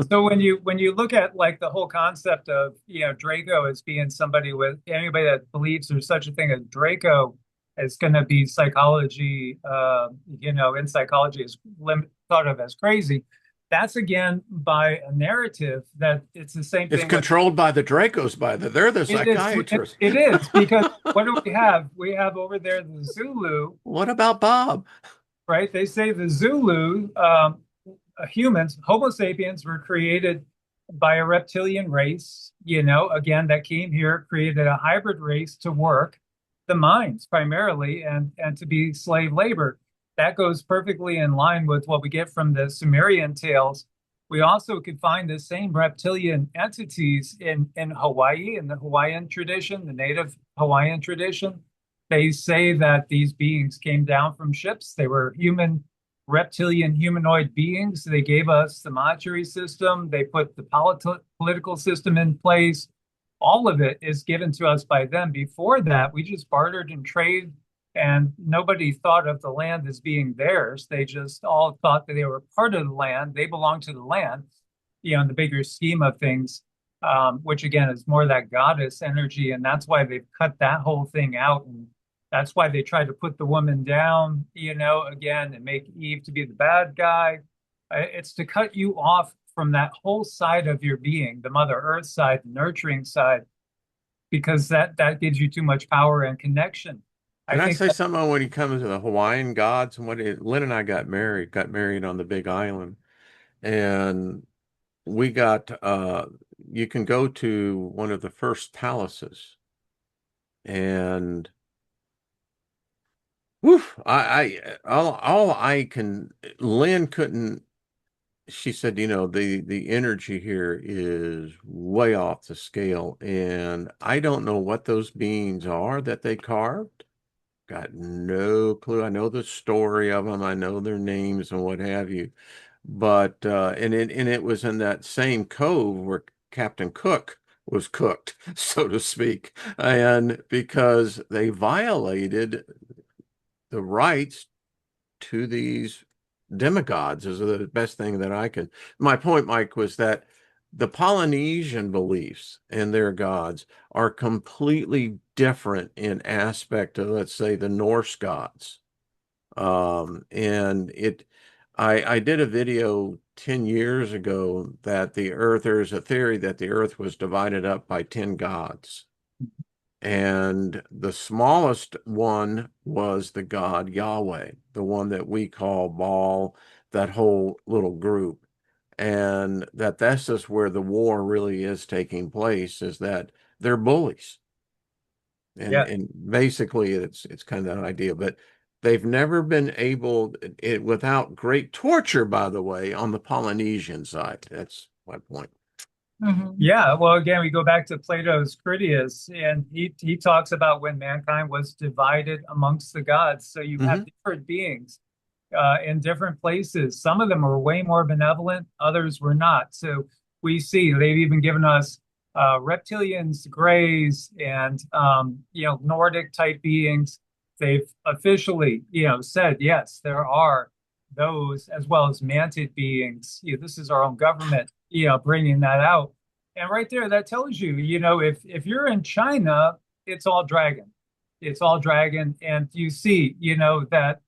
So when you look at like the whole concept of Draco as being somebody with anybody that believes there's such a thing as Draco is going to be psychology, in psychology is thought of as crazy. That's again by a narrative that it's the same it's thing with controlled by the Dracos, they're the it is it, psychiatrists. it is because what do we have? We have over there the Zulu, What about Bob? right? They say the Zulu humans, Homo sapiens, were created by a reptilian race, again, that came here, created a hybrid race to work the mines primarily and to be slave labor. That goes perfectly in line with what we get from the Sumerian tales. We also could find the same reptilian entities in Hawaii, in the Hawaiian tradition, the native Hawaiian tradition. They say that these beings came down from ships. They were human reptilian humanoid beings. They gave us the monetary system. They put the political system in place. All of it is given to us by them. Before that, we just bartered and traded, and nobody thought of the land as being theirs. They just all thought that they were part of the land. They belong to the land, in the bigger scheme of things, which again is more that goddess energy. And that's why they've cut that whole thing out. And that's why they tried to put the woman down, again, and make Eve to be the bad guy. It's to cut you off from that whole side of your being, the Mother Earth side, the nurturing side, because that gives you too much power and connection. I Can I think say that, something when it comes to the Hawaiian gods and Lynn and I got married on the Big Island, and we got you can go to one of the first palaces, and woof, all I can, Lynn couldn't, she said, the energy here is way off the scale, and I don't know what those beings are that they carved. Got no clue. I know the story of them. I know their names and what have you. But and it was in that same cove where Captain Cook was cooked, so to speak. And because they violated the rights to these demigods is the best thing that I can. My point, Mike, was that the Polynesian beliefs and their gods are completely different in aspect of, let's say, the Norse gods. And I did a video 10 years ago that there's a theory that the earth was divided up by 10 gods. And the smallest one was the god Yahweh, the one that we call Baal, that whole little group. And that's just where the war really is taking place, is that they're bullies. And yeah, and basically it's kind of that idea, but they've never been able, without great torture, by the way, on the Polynesian side. That's my point. Mhm. Yeah, well, again, we go back to Plato's Critias, and he talks about when mankind was divided amongst the gods. So you have Hmm. different beings in different places. Some of them are way more benevolent, others were not. So we see they've even given us reptilians, grays, and Nordic type beings. They've officially, said yes, there are those as well as manted beings. This is our own government, bringing that out. And right there, that tells you, if you're in China, it's all dragon. It's all dragon. And you see, that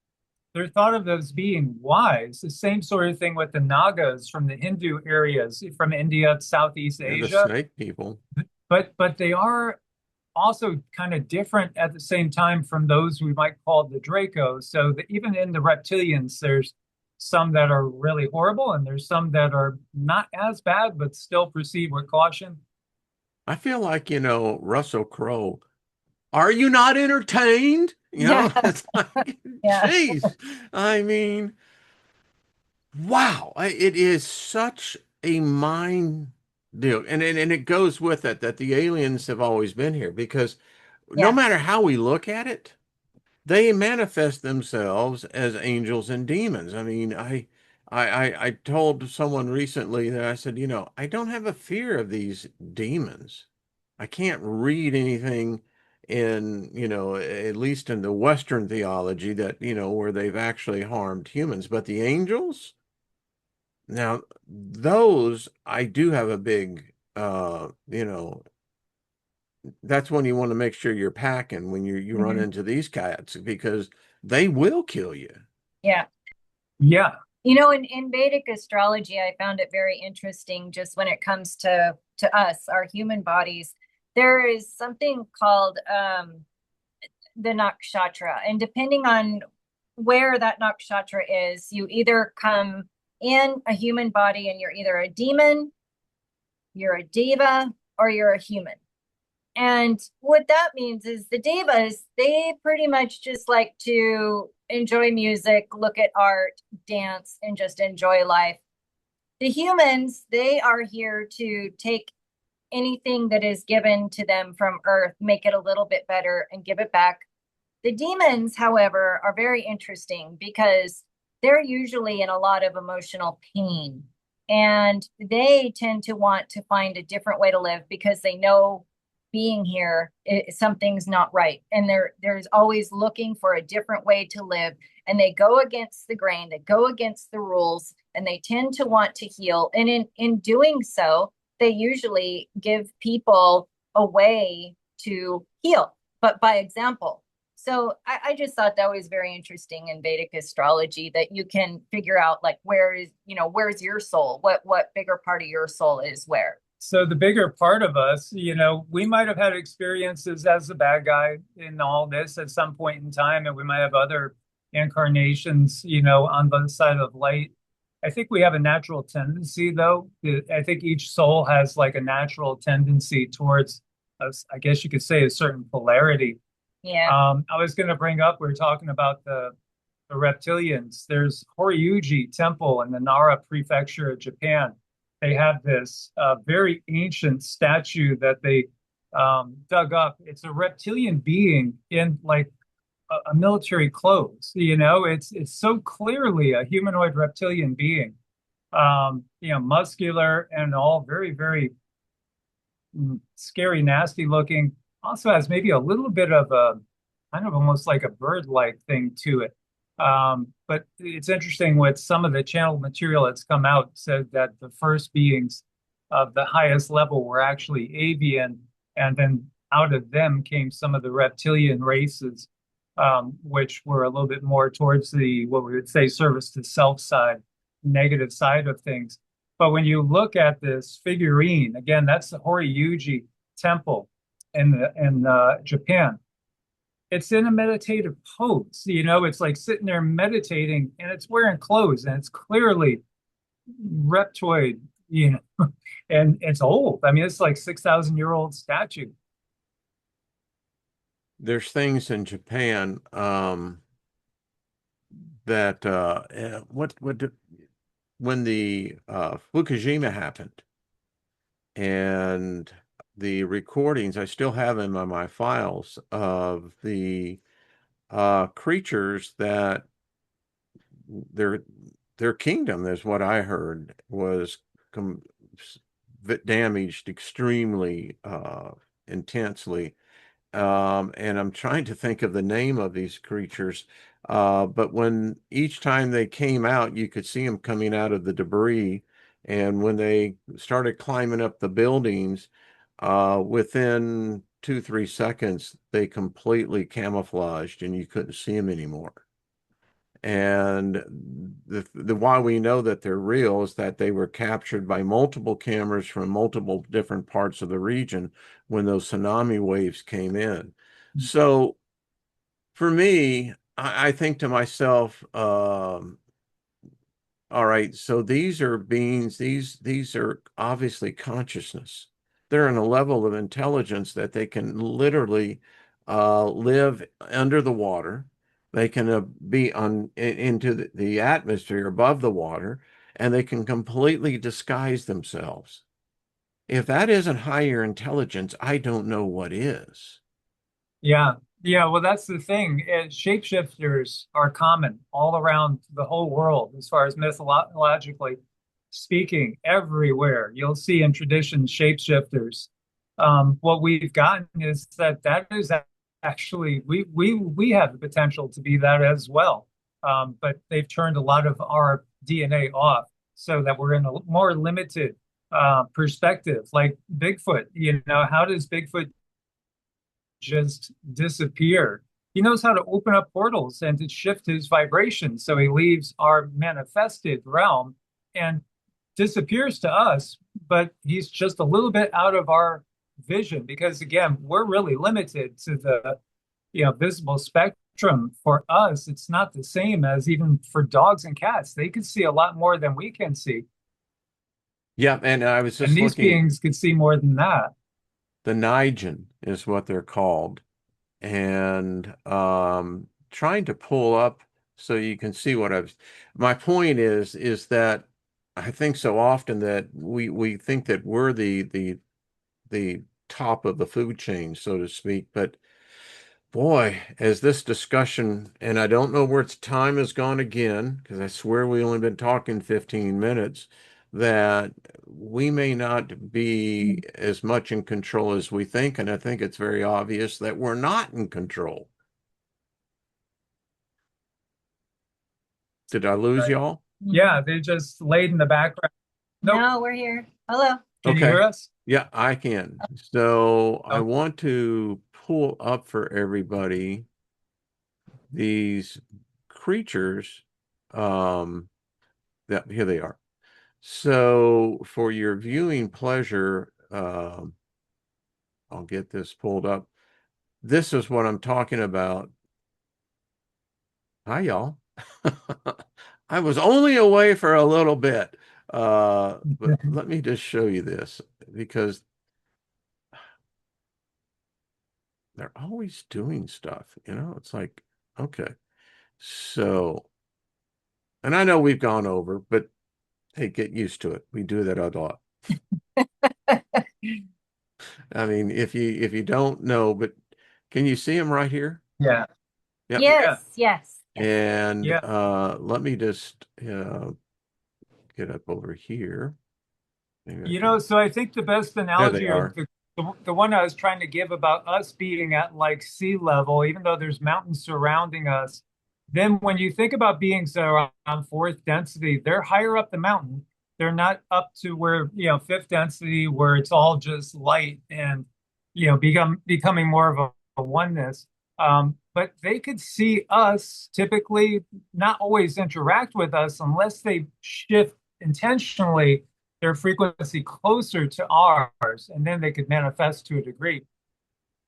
they're thought of as being wise. The same sort of thing with the Nagas from the Hindu areas, from India, Southeast Yeah, the Asia. snake people. But they are also kind of different at the same time from those we might call the Dracos. So that even in the reptilians, there's some that are really horrible, and there's some that are not as bad, but still proceed with caution. I feel like, Russell Crowe. Are you not entertained? Yeah. It's like, Yeah. geez. I mean, wow. It is such a mind deal. And it goes with it that the aliens have always been here because no Yeah. matter how we look at it, they manifest themselves as angels and demons. I mean, I told someone recently that I said, I don't have a fear of these demons. I can't read anything in, at least in the Western theology that, where they've actually harmed humans. But the angels, now those I do have a big, that's when you want to make sure you're packing when you run Mhm. into these cats because they will kill you. Yeah. Yeah. In Vedic astrology, I found it very interesting just when it comes to us, our human bodies. There is something called the nakshatra, and depending on where that nakshatra is, you either come in a human body and you're either a demon, you're a diva, or you're a human. And what that means is the divas, they pretty much just like to enjoy music, look at art, dance, and just enjoy life. The humans, they are here to take anything that is given to them from Earth, make it a little bit better, and give it back. The demons, however, are very interesting because they're usually in a lot of emotional pain. And they tend to want to find a different way to live because they know being here, something's not right. And there's always looking for a different way to live. And they go against the grain, they go against the rules, and they tend to want to heal. And in doing so, they usually give people a way to heal, but by example. So I just thought that was very interesting in Vedic astrology that you can figure out like where's your soul? What bigger part of your soul is where? So the bigger part of us, we might have had experiences as the bad guy in all this at some point in time, and we might have other incarnations, on the side of light. I think we have a natural tendency, though. I think each soul has like a natural tendency towards, I guess you could say, a certain polarity. Yeah. I was going to bring up, we were talking about the reptilians. There's Horyuji Temple in the Nara Prefecture of Japan. They have this very ancient statue that they dug up. It's a reptilian being in like a military clothes. It's so clearly a humanoid reptilian being. Muscular and all very, very scary, nasty looking. Also has maybe a little bit of a kind of almost like a bird-like thing to it. But it's interesting with some of the channel material that's come out said that the first beings of the highest level were actually avian, and then out of them came some of the reptilian races, which were a little bit more towards the what we would say service to self side, negative side of things. But when you look at this figurine, again, that's the Horyuji temple in Japan. It's in a meditative pose. It's like sitting there meditating, and it's wearing clothes, and it's clearly reptoid. And it's old. I mean, it's like 6,000-year-old statue. There's things in Japan that when the Fukushima happened and the recordings I still have in my files of the creatures that their their kingdom, is what I heard, was damaged extremely intensely. And I'm trying to think of the name of these creatures. But when each time they came out, you could see them coming out of the debris. And when they started climbing up the buildings, within 2, 3 seconds, they completely camouflaged and you couldn't see them anymore. And the why we know that they're real is that they were captured by multiple cameras from multiple different parts of the region when those tsunami waves came in. So for me, I think to myself, all right, so these are beings, these are obviously consciousness. They're in a level of intelligence that they can literally live under the water. They can be into the atmosphere above the water, and they can completely disguise themselves. If that isn't higher intelligence, I don't know what is. Yeah. Yeah. Well, that's the thing. Shapeshifters are common all around the whole world, as far as mythologically speaking, everywhere. You'll see in traditions shapeshifters. What we've gotten is that is actually we have the potential to be that as well. But they've turned a lot of our DNA off so that we're in a more limited perspective. Like Bigfoot, how does Bigfoot just disappear? He knows how to open up portals and to shift his vibration. So he leaves our manifested realm and disappears to us, but he's just a little bit out of our vision because, again, we're really limited to the visible spectrum. For us, it's not the same as even for dogs and cats. They can see a lot more than we can see. Yeah, and I was And just these looking, beings could see more than that. the Nijin is what they're called. And trying to pull up so you can see what I've. My point is that I think so often that we think that we're the top of the food chain, so to speak. But boy, as this discussion, and I don't know where its time has gone again, because I swear we only been talking 15 minutes, that we may not be as much in control as we think. And I think it's very obvious that we're not in control. Did I lose Right. y'all? Yeah, they just laid in the background. Nope. No, we're here. Hello. Can you hear Okay. us? Yeah, I can. So I Oh, want to pull up for everybody these creatures. Um, that here they are. So for your viewing pleasure, I'll get this pulled up. This is what I'm talking about. Hi, y'all. I was only away for a little bit. But let me just show you this because they're always doing stuff, it's like, okay. So, and I know we've gone over, but hey, get used to it. We do that a lot. I mean, if you don't know, but can you see them right here? yeah. Yep. Yeah. Yes, yes, yes. And Yeah. let me just get up over here. Maybe I You know, can. so I think the best There they analogy, or are. the one I was trying to give about us being at like sea level, even though there's mountains surrounding us, then when you think about beings that are on fourth density, they're higher up the mountain. They're not up to where, fifth density, where it's all just light and, becoming more of a oneness. But they could see us, typically not always interact with us unless they shift intentionally their frequency closer to ours, and then they could manifest to a degree.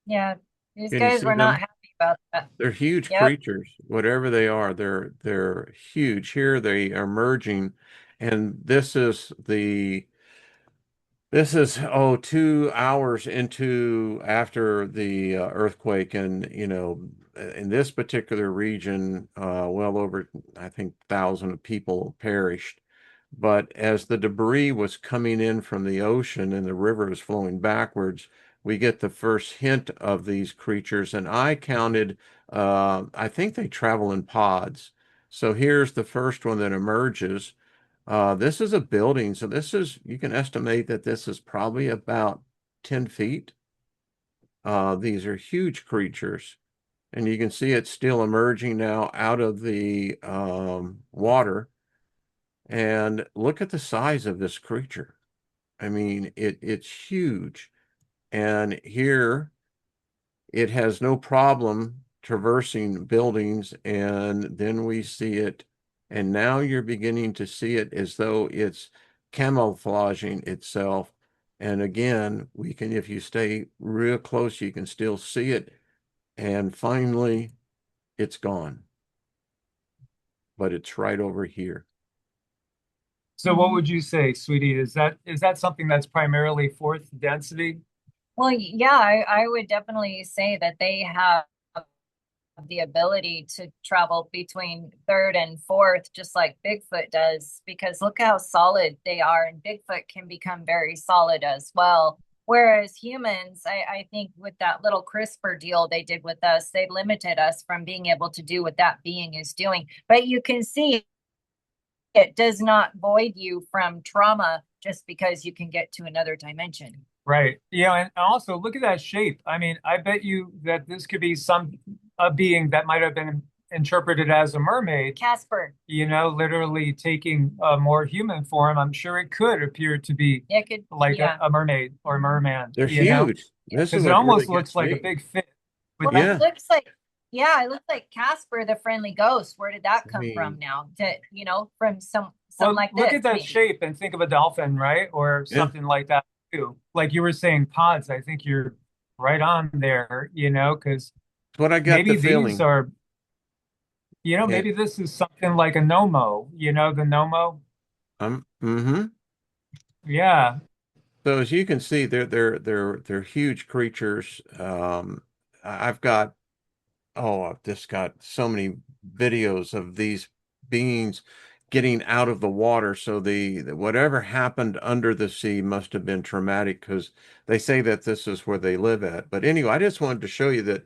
Yeah, these Can you guys see were not them? happy about that. They're huge Yep. creatures, whatever they are. They're huge. Here they are merging, and this is 2 hours into after the earthquake, and in this particular region, well over I think 1,000 people perished. But as the debris was coming in from the ocean and the river was flowing backwards, we get the first hint of these creatures. And I counted, I think they travel in pods. So here's the first one that emerges. This is a building. So this is, you can estimate that this is probably about 10 feet. These are huge creatures. And you can see it's still emerging now out of the water. And look at the size of this creature. I mean, it's huge. And here it has no problem traversing buildings. And then we see it. And now you're beginning to see it as though it's camouflaging itself. And again, we can, if you stay real close, you can still see it. And finally, it's gone. But it's right over here. So what would you say, sweetie? Is that something that's primarily fourth density? Well, yeah, I would definitely say that they have the ability to travel between third and fourth, just like Bigfoot does, because look how solid they are, and Bigfoot can become very solid as well. Whereas humans, I think with that little CRISPR deal they did with us, they limited us from being able to do what that being is doing. But you can see it does not void you from trauma just because you can get to another dimension. Right. Yeah, and also look at that shape. I mean, I bet you that this could be a being that might have been interpreted as a mermaid, Casper. Literally taking a more human form. I'm sure it could appear to be It could, like yeah. a mermaid or a merman, They're huge. This is because it what really almost looks gets like a me. big fit with Well, Yeah. it looks like, yeah, it looks like Casper, the friendly ghost. Where did that I come from mean, now? From something Well, like look this, at that maybe. shape and think of a dolphin, right? Or yeah. something like that too. Like you were saying, pods. I think you're right on there, because It's what I got the maybe these feeling. are, And maybe this is something like a Nomo, the Nomo. mm-hmm. Yeah. So as you can see, they're huge creatures. I've got I've just got so many videos of these beings getting out of the water. So whatever happened under the sea must have been traumatic because they say that this is where they live at. But anyway, I just wanted to show you that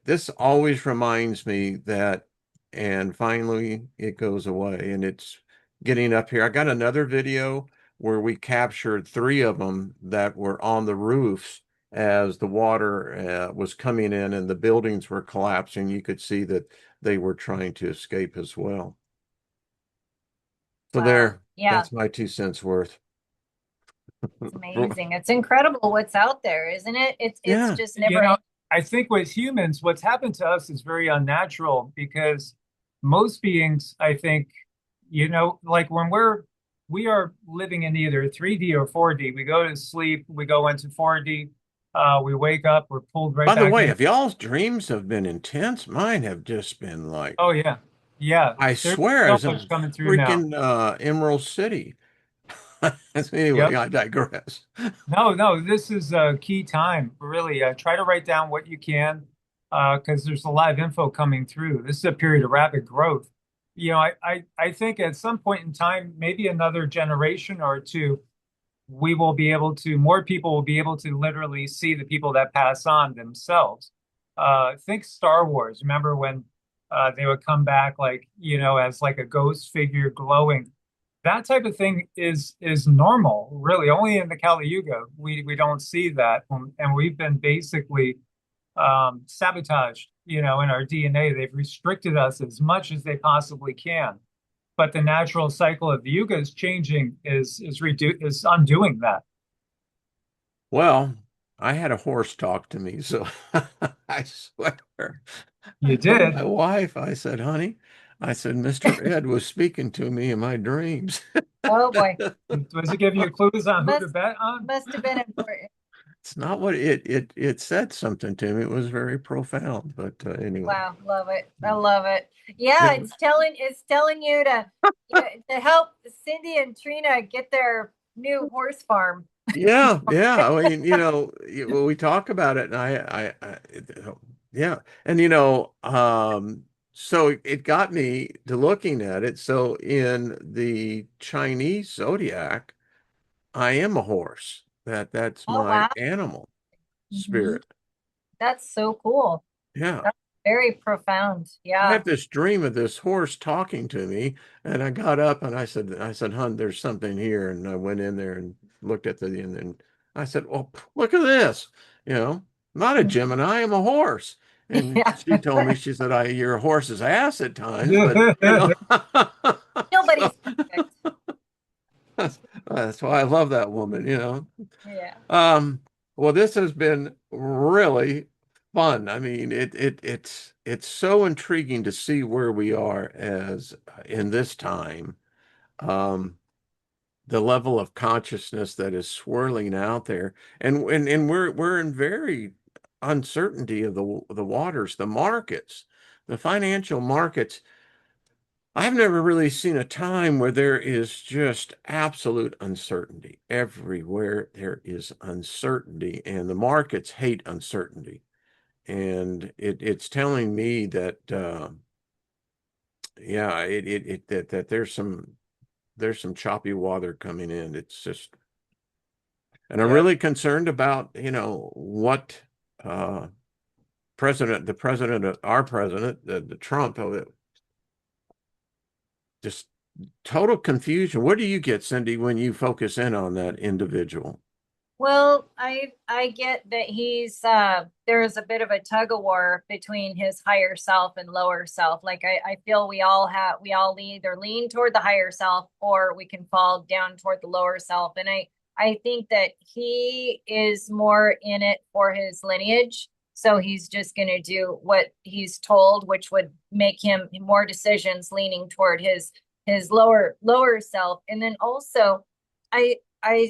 this always reminds me that, and finally it goes away and it's getting up here. I got another video where we captured three of them that were on the roofs as the water was coming in and the buildings were collapsing. You could see that they were trying to escape as well. So Wow. there, Yeah, that's my 2 cents worth. it's amazing. It's incredible what's out there, isn't it? It's Yeah. just never I think with humans, what's happened to us is very unnatural because most beings, I think, like when we are living in either 3D or 4D. We go to sleep, we go into 4D, we wake up, we're pulled right By the back way, in. if y'all's dreams have been intense, mine have just been like, Oh yeah. Yeah. I There's swear I so was in much coming through now. freaking Emerald City. Anyway, Yep. I digress. No, no, this is a key time, really. Try to write down what you can, because there's a lot of info coming through. This is a period of rapid growth. I think at some point in time, maybe another generation or two, more people will be able to literally see the people that pass on themselves. Think Star Wars. Remember when they would come back like, as like a ghost figure glowing? That type of thing is normal, really. Only in the Kali Yuga we don't see that, and we've been basically sabotaged, in our DNA. They've restricted us as much as they possibly can. But the natural cycle of the Yuga is changing, is undoing that. Well, I had a horse talk to me, so I swear. I You told my did. wife, I said, honey, I said, Mr. Ed was speaking to me in my dreams. oh boy. Was it giving you clues on who to Must bet on? must have been important. It's not what it said something to me. It was very profound, but anyway. Wow, love it. I love it. Yeah, It- it's telling you to help Cindy and Trina get their new horse farm. yeah. I mean, when we talk about it, and yeah, and So it got me to looking at it. So in the Chinese zodiac, I am a horse. That's Oh, my wow. animal Hmm. spirit. That's so cool. Yeah. That's very profound. I Yeah. had this dream of this horse talking to me, and I got up and I said, "Hun, there's something here." And I went in there and looked at and then I said, "Well, look at this. You know, I'm not a Gemini, I'm a horse." And Yeah. she told me, she said, "You're a horse's ass at times, but so Nobody's perfect. that's why I love that woman. Yeah. Um, well, this has been really fun. I mean, it's so intriguing to see where we are as in this time. Um, the level of consciousness that is swirling out there, and we're in very uncertainty of the waters, the markets, the financial markets. I've never really seen a time where there is just absolute uncertainty. Everywhere there is uncertainty, and the markets hate uncertainty. And it's telling me that yeah, that there's some choppy water coming in. It's just, and I'm Yeah, really concerned about, what uh the president of our president, the Trump, just total confusion. What do you get, Cindy, when you focus in on that individual? Well, I get that there is a bit of a tug of war between his higher self and lower self. Like I feel we all either lean toward the higher self or we can fall down toward the lower self. And I think that he is more in it for his lineage. So he's just gonna do what he's told, which would make him more decisions leaning toward his lower self. And then also I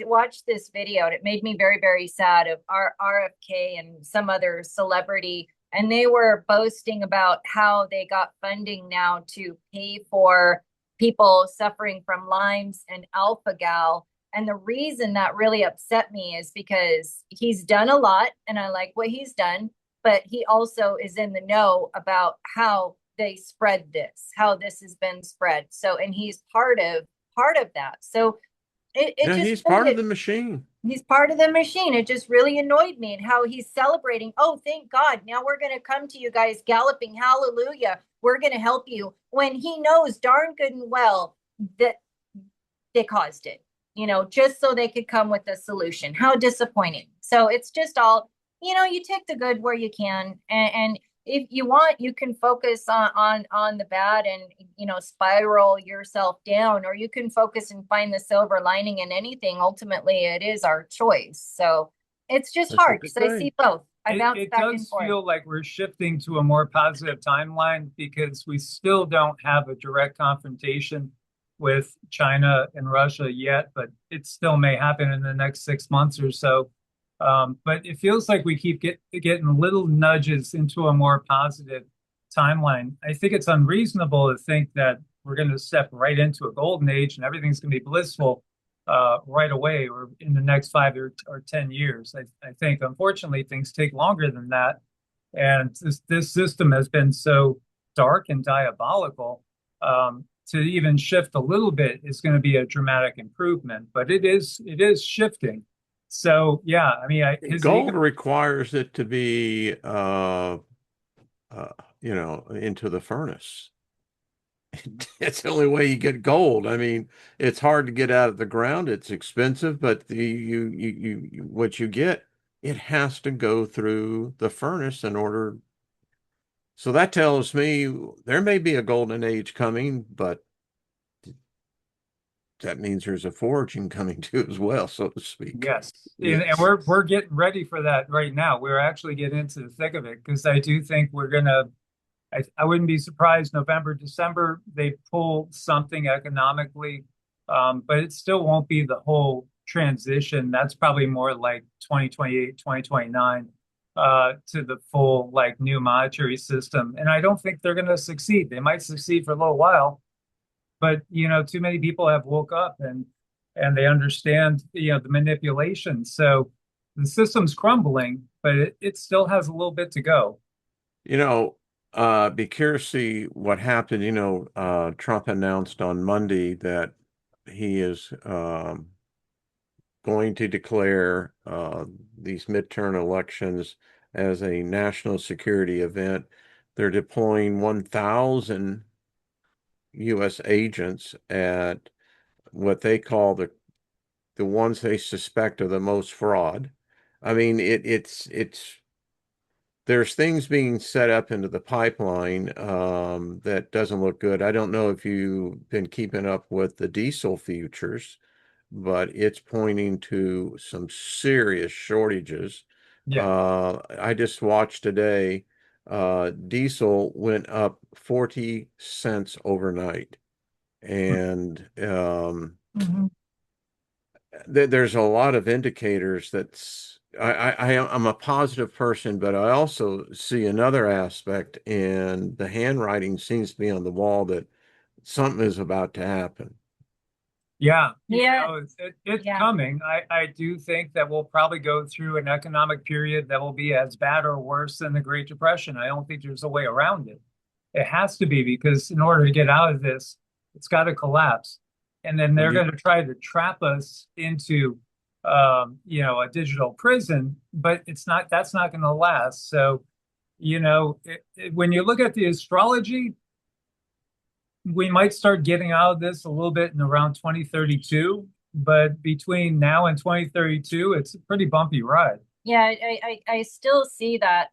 watched this video and it made me very, very sad of RFK and some other celebrity. And they were boasting about how they got funding now to pay for people suffering from Lyme's and alpha gal. And the reason that really upset me is because he's done a lot and I like what he's done, but he also is in the know about how they spread this, how this has been spread. So, and he's part of that. So it Yeah, just he's part of really, the machine. he's part of the machine. It just really annoyed me and how he's celebrating. Oh, thank God. Now we're going to come to you guys galloping. Hallelujah. We're going to help you when he knows darn good and well that they caused it, just so they could come with a solution. How disappointing. So it's just all, you take the good where you can. And if you want, you can focus on the bad and, spiral yourself down, or you can focus and find the silver lining in anything. Ultimately, it is our choice. So it's just That's what hard they because I say. see both. I it, bounce it back and does forth. feel like we're shifting to a more positive timeline because we still don't have a direct confrontation with China and Russia yet, but it still may happen in the next 6 months or so. But it feels like we keep getting little nudges into a more positive timeline. I think it's unreasonable to think that we're going to step right into a golden age and everything's going to be blissful right away or in the next 5 or 10 years. I think, unfortunately, things take longer than that. And this system has been so dark and diabolical. To even shift a little bit is going to be a dramatic improvement, but it is shifting. So yeah, I mean, his ego. Gold requires it to be, uh, into the furnace. It's the only way you get gold. I mean, it's hard to get out of the ground. It's expensive, but what you get, it has to go through the furnace in order. So that tells me there may be a golden age coming, but that means there's a foraging coming too as well, so to speak. Yes, and Yes. we're getting ready for that right now. We're actually getting into the thick of it because I do think we're gonna. I wouldn't be surprised November, December, they pull something economically, but it still won't be the whole transition. That's probably more like 2028, 2029 to the full like new monetary system. And I don't think they're going to succeed. They might succeed for a little while, but too many people have woke up and they understand the manipulation. So the system's crumbling, but it still has a little bit to go. You know, Be curious to see what happened. Trump announced on Monday that he is going to declare these midterm elections as a national security event. They're deploying 1,000 U.S. agents at what they call the ones they suspect are the most fraud. I mean, it's there's things being set up into the pipeline that doesn't look good. I don't know if you've been keeping up with the diesel futures, but it's pointing to some serious shortages. Yeah. I just watched today, diesel went up 40 cents overnight. And Mhm. there's a lot of indicators I'm a positive person, but I also see another aspect, and the handwriting seems to be on the wall that something is about to happen. Yeah, Yeah. it's Yeah. coming. I do think that we'll probably go through an economic period that will be as bad or worse than the Great Depression. I don't think there's a way around it. It has to be, because in order to get out of this, it's got to collapse. And then Well, they're going to try to trap us into, a digital prison, but that's not going to last. So, when you look at the astrology, we might start getting out of this a little bit in around 2032, but between now and 2032, it's a pretty bumpy ride. Yeah, I still see that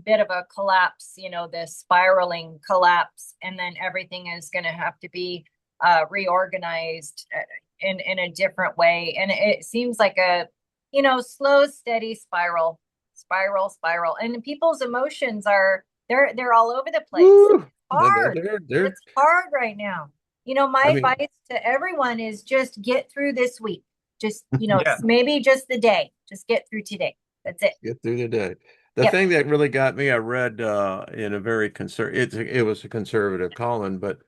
bit of a collapse, this spiraling collapse, and then everything is going to have to be reorganized in a different way. And it seems like a, slow, steady spiral. And people's emotions they're all over the place. woo, Hard. they're, It's hard right now. My I mean, advice to everyone is just get through this week. Just, Yeah. maybe just the day. Just get through today. That's it. get through the day. The Yep. thing that really got me, I read in a very it was a conservative column, but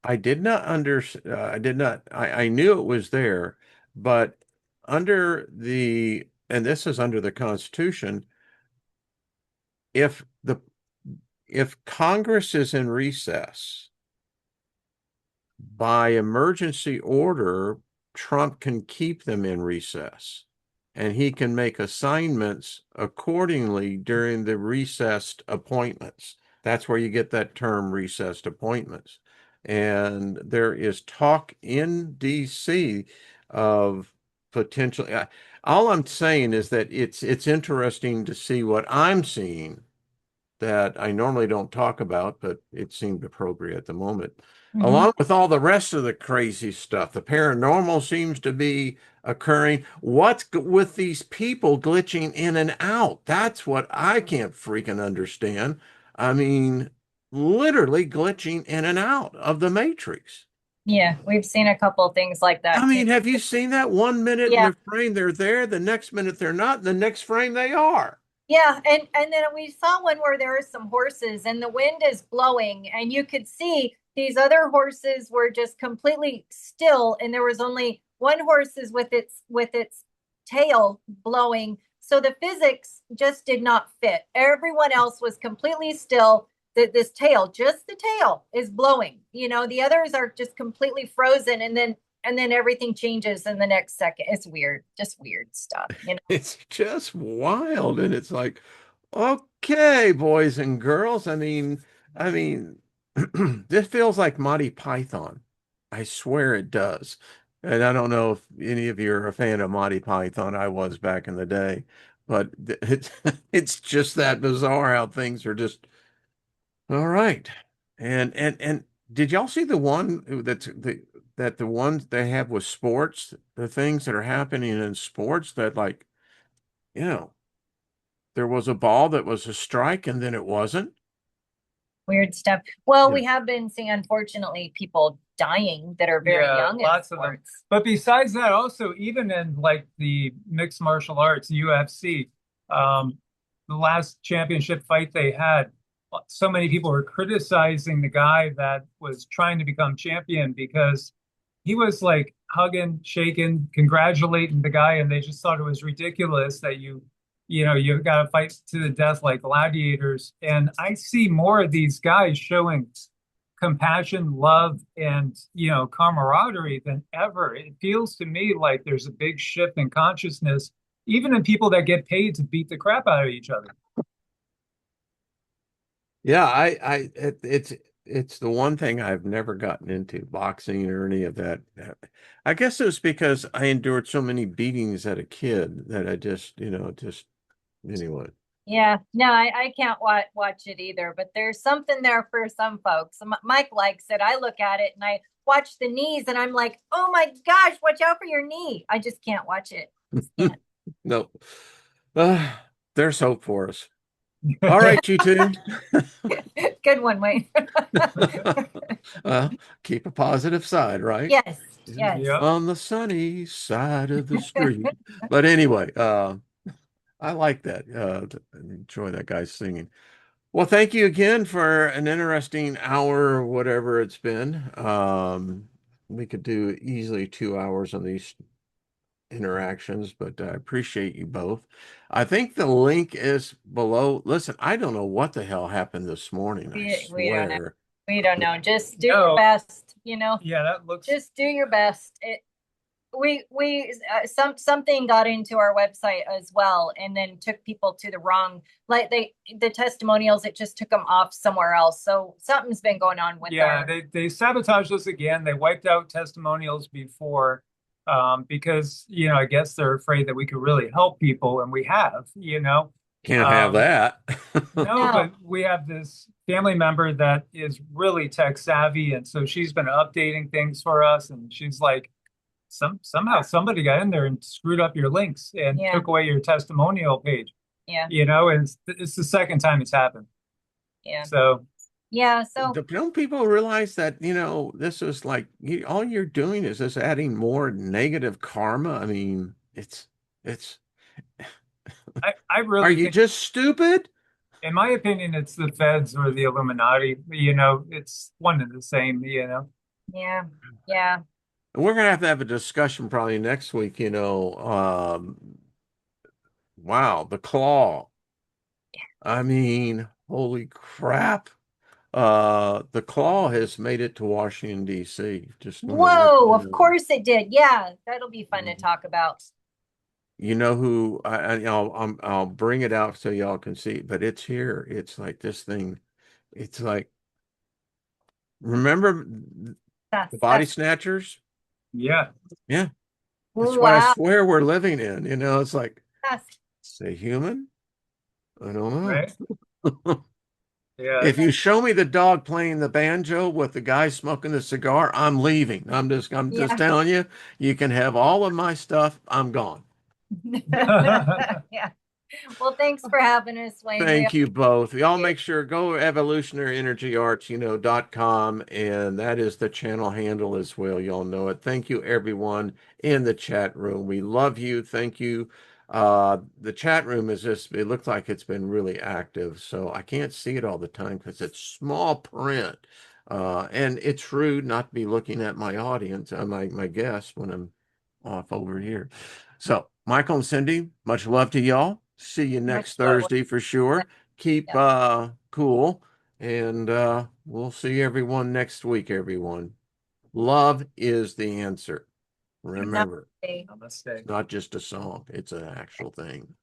I did not, I knew it was there, but and this is under the Constitution, if the if Congress is in recess, by emergency order, Trump can keep them in recess, and he can make assignments accordingly during the recessed appointments. That's where you get that term recessed appointments. And there is talk in DC of potential. All I'm saying is that it's interesting to see what I'm seeing that I normally don't talk about, but it seemed appropriate at the moment. Mhm. Along with all the rest of the crazy stuff, the paranormal seems to be occurring. What's with these people glitching in and out? That's what I can't freaking understand. I mean, literally glitching in and out of the matrix. Yeah, we've seen a couple of things like I that too. mean, have you seen that 1 minute in Yeah. the frame they're there, the next minute they're not, and the next frame they are? Yeah, and then we saw one where there are some horses and the wind is blowing and you could see these other horses were just completely still and there was only one horse is with its tail blowing. So the physics just did not fit. Everyone else was completely still. This tail, just the tail is blowing. The others are just completely frozen and then everything changes in the next second. It's weird, just weird stuff. It's just wild. And it's like, okay, boys and girls. I mean, this feels like Monty Python. I swear it does. And I don't know if any of you are a fan of Monty Python. I was back in the day, but it's just that bizarre how things are just all right. And did y'all see the one that the ones they have with sports, the things that are happening in sports that like, you know, there was a ball that was a strike and then it wasn't? Weird stuff. Well, Yeah. we have been seeing, unfortunately, people dying that are very Yeah, young in lots of them. sports. But besides that, also, even in like the mixed martial arts, UFC, um, the last championship fight they had, so many people were criticizing the guy that was trying to become champion because he was like hugging, shaking, congratulating the guy, and they just thought it was ridiculous that you've got to fight to the death like gladiators. And I see more of these guys showing compassion, love, and, camaraderie than ever. It feels to me like there's a big shift in consciousness, even in people that get paid to beat the crap out of each other. Yeah, it's the one thing I've never gotten into, boxing or any of that. I guess it was because I endured so many beatings as a kid that I just, just anyway. Yeah, no, I can't watch it either, but there's something there for some folks. Mike likes it. I look at it and I watch the knees and I'm like, oh my gosh, watch out for your knee. I just can't watch it. Just can't. No. Uh, there's hope for us. All right, you two. Good one, Wayne. uh, keep a positive side, right? Yes, yes. Yep. On the sunny side of the street. But anyway, I like that. Enjoy that guy singing. Well, thank you again for an interesting hour, whatever it's been. We could do easily 2 hours on these interactions, but I appreciate you both. I think the link is below. Listen, I don't know what the hell happened this morning. I We don't know. swear. We don't know. Just do No. your best, Yeah, that looks. just do your best. Something got into our website as well and then took people to the wrong, like the testimonials, it just took them off somewhere else. So something's been going on with Yeah, our, they sabotaged us again. They wiped out testimonials before, because, I guess they're afraid that we could really help people, and we have. Can't have that. No, no, but we have this family member that is really tech savvy, and so she's been updating things for us, and she's like, somehow somebody got in there and screwed up your links and Yeah. took away your testimonial page. yeah, And it's the second time it's happened. yeah, So yeah. So Don't people realize that, this is like all you're doing is just adding more negative karma? I mean, it's, I are really you think, just stupid? in my opinion, it's the feds or the Illuminati. It's one and the same. yeah, yeah. We're gonna have to have a discussion probably next week, wow, the claw. I mean, holy crap. The claw has made it to Washington, D.C. Just want to let Whoa, you of know. course it did. Yeah, that'll be fun to talk about. You know who I'll bring it out so y'all can see, but it's here. It's like this thing. It's like, remember the body That's snatchers? Yeah. Yeah. That's what I wow. swear we're living in. It's like, That's, say human? I don't Right. know. Yeah. If you show me the dog playing the banjo with the guy smoking the cigar, I'm leaving. I'm just yeah. telling you, you can have all of my stuff. I'm gone. Yeah. Well, thanks for having us, Wayne. We Thank you both. Y'all appreciate make sure go evolutionaryenergyarts.com, and that is the channel handle as well. Y'all know it. Thank you everyone in the chat room. We love you. Thank you. The chat room is just, it looks like it's been really active. So I can't see it all the time because it's small print. And it's rude not to be looking at my audience, my guests when I'm off over here. So Michael and Cindy, much love to y'all. See you next much love. Thursday for sure. Keep Yeah. cool, and we'll see everyone next week, everyone. Love is the answer. Remember, Namaste. Namaste. it's not just a song, it's an actual thing.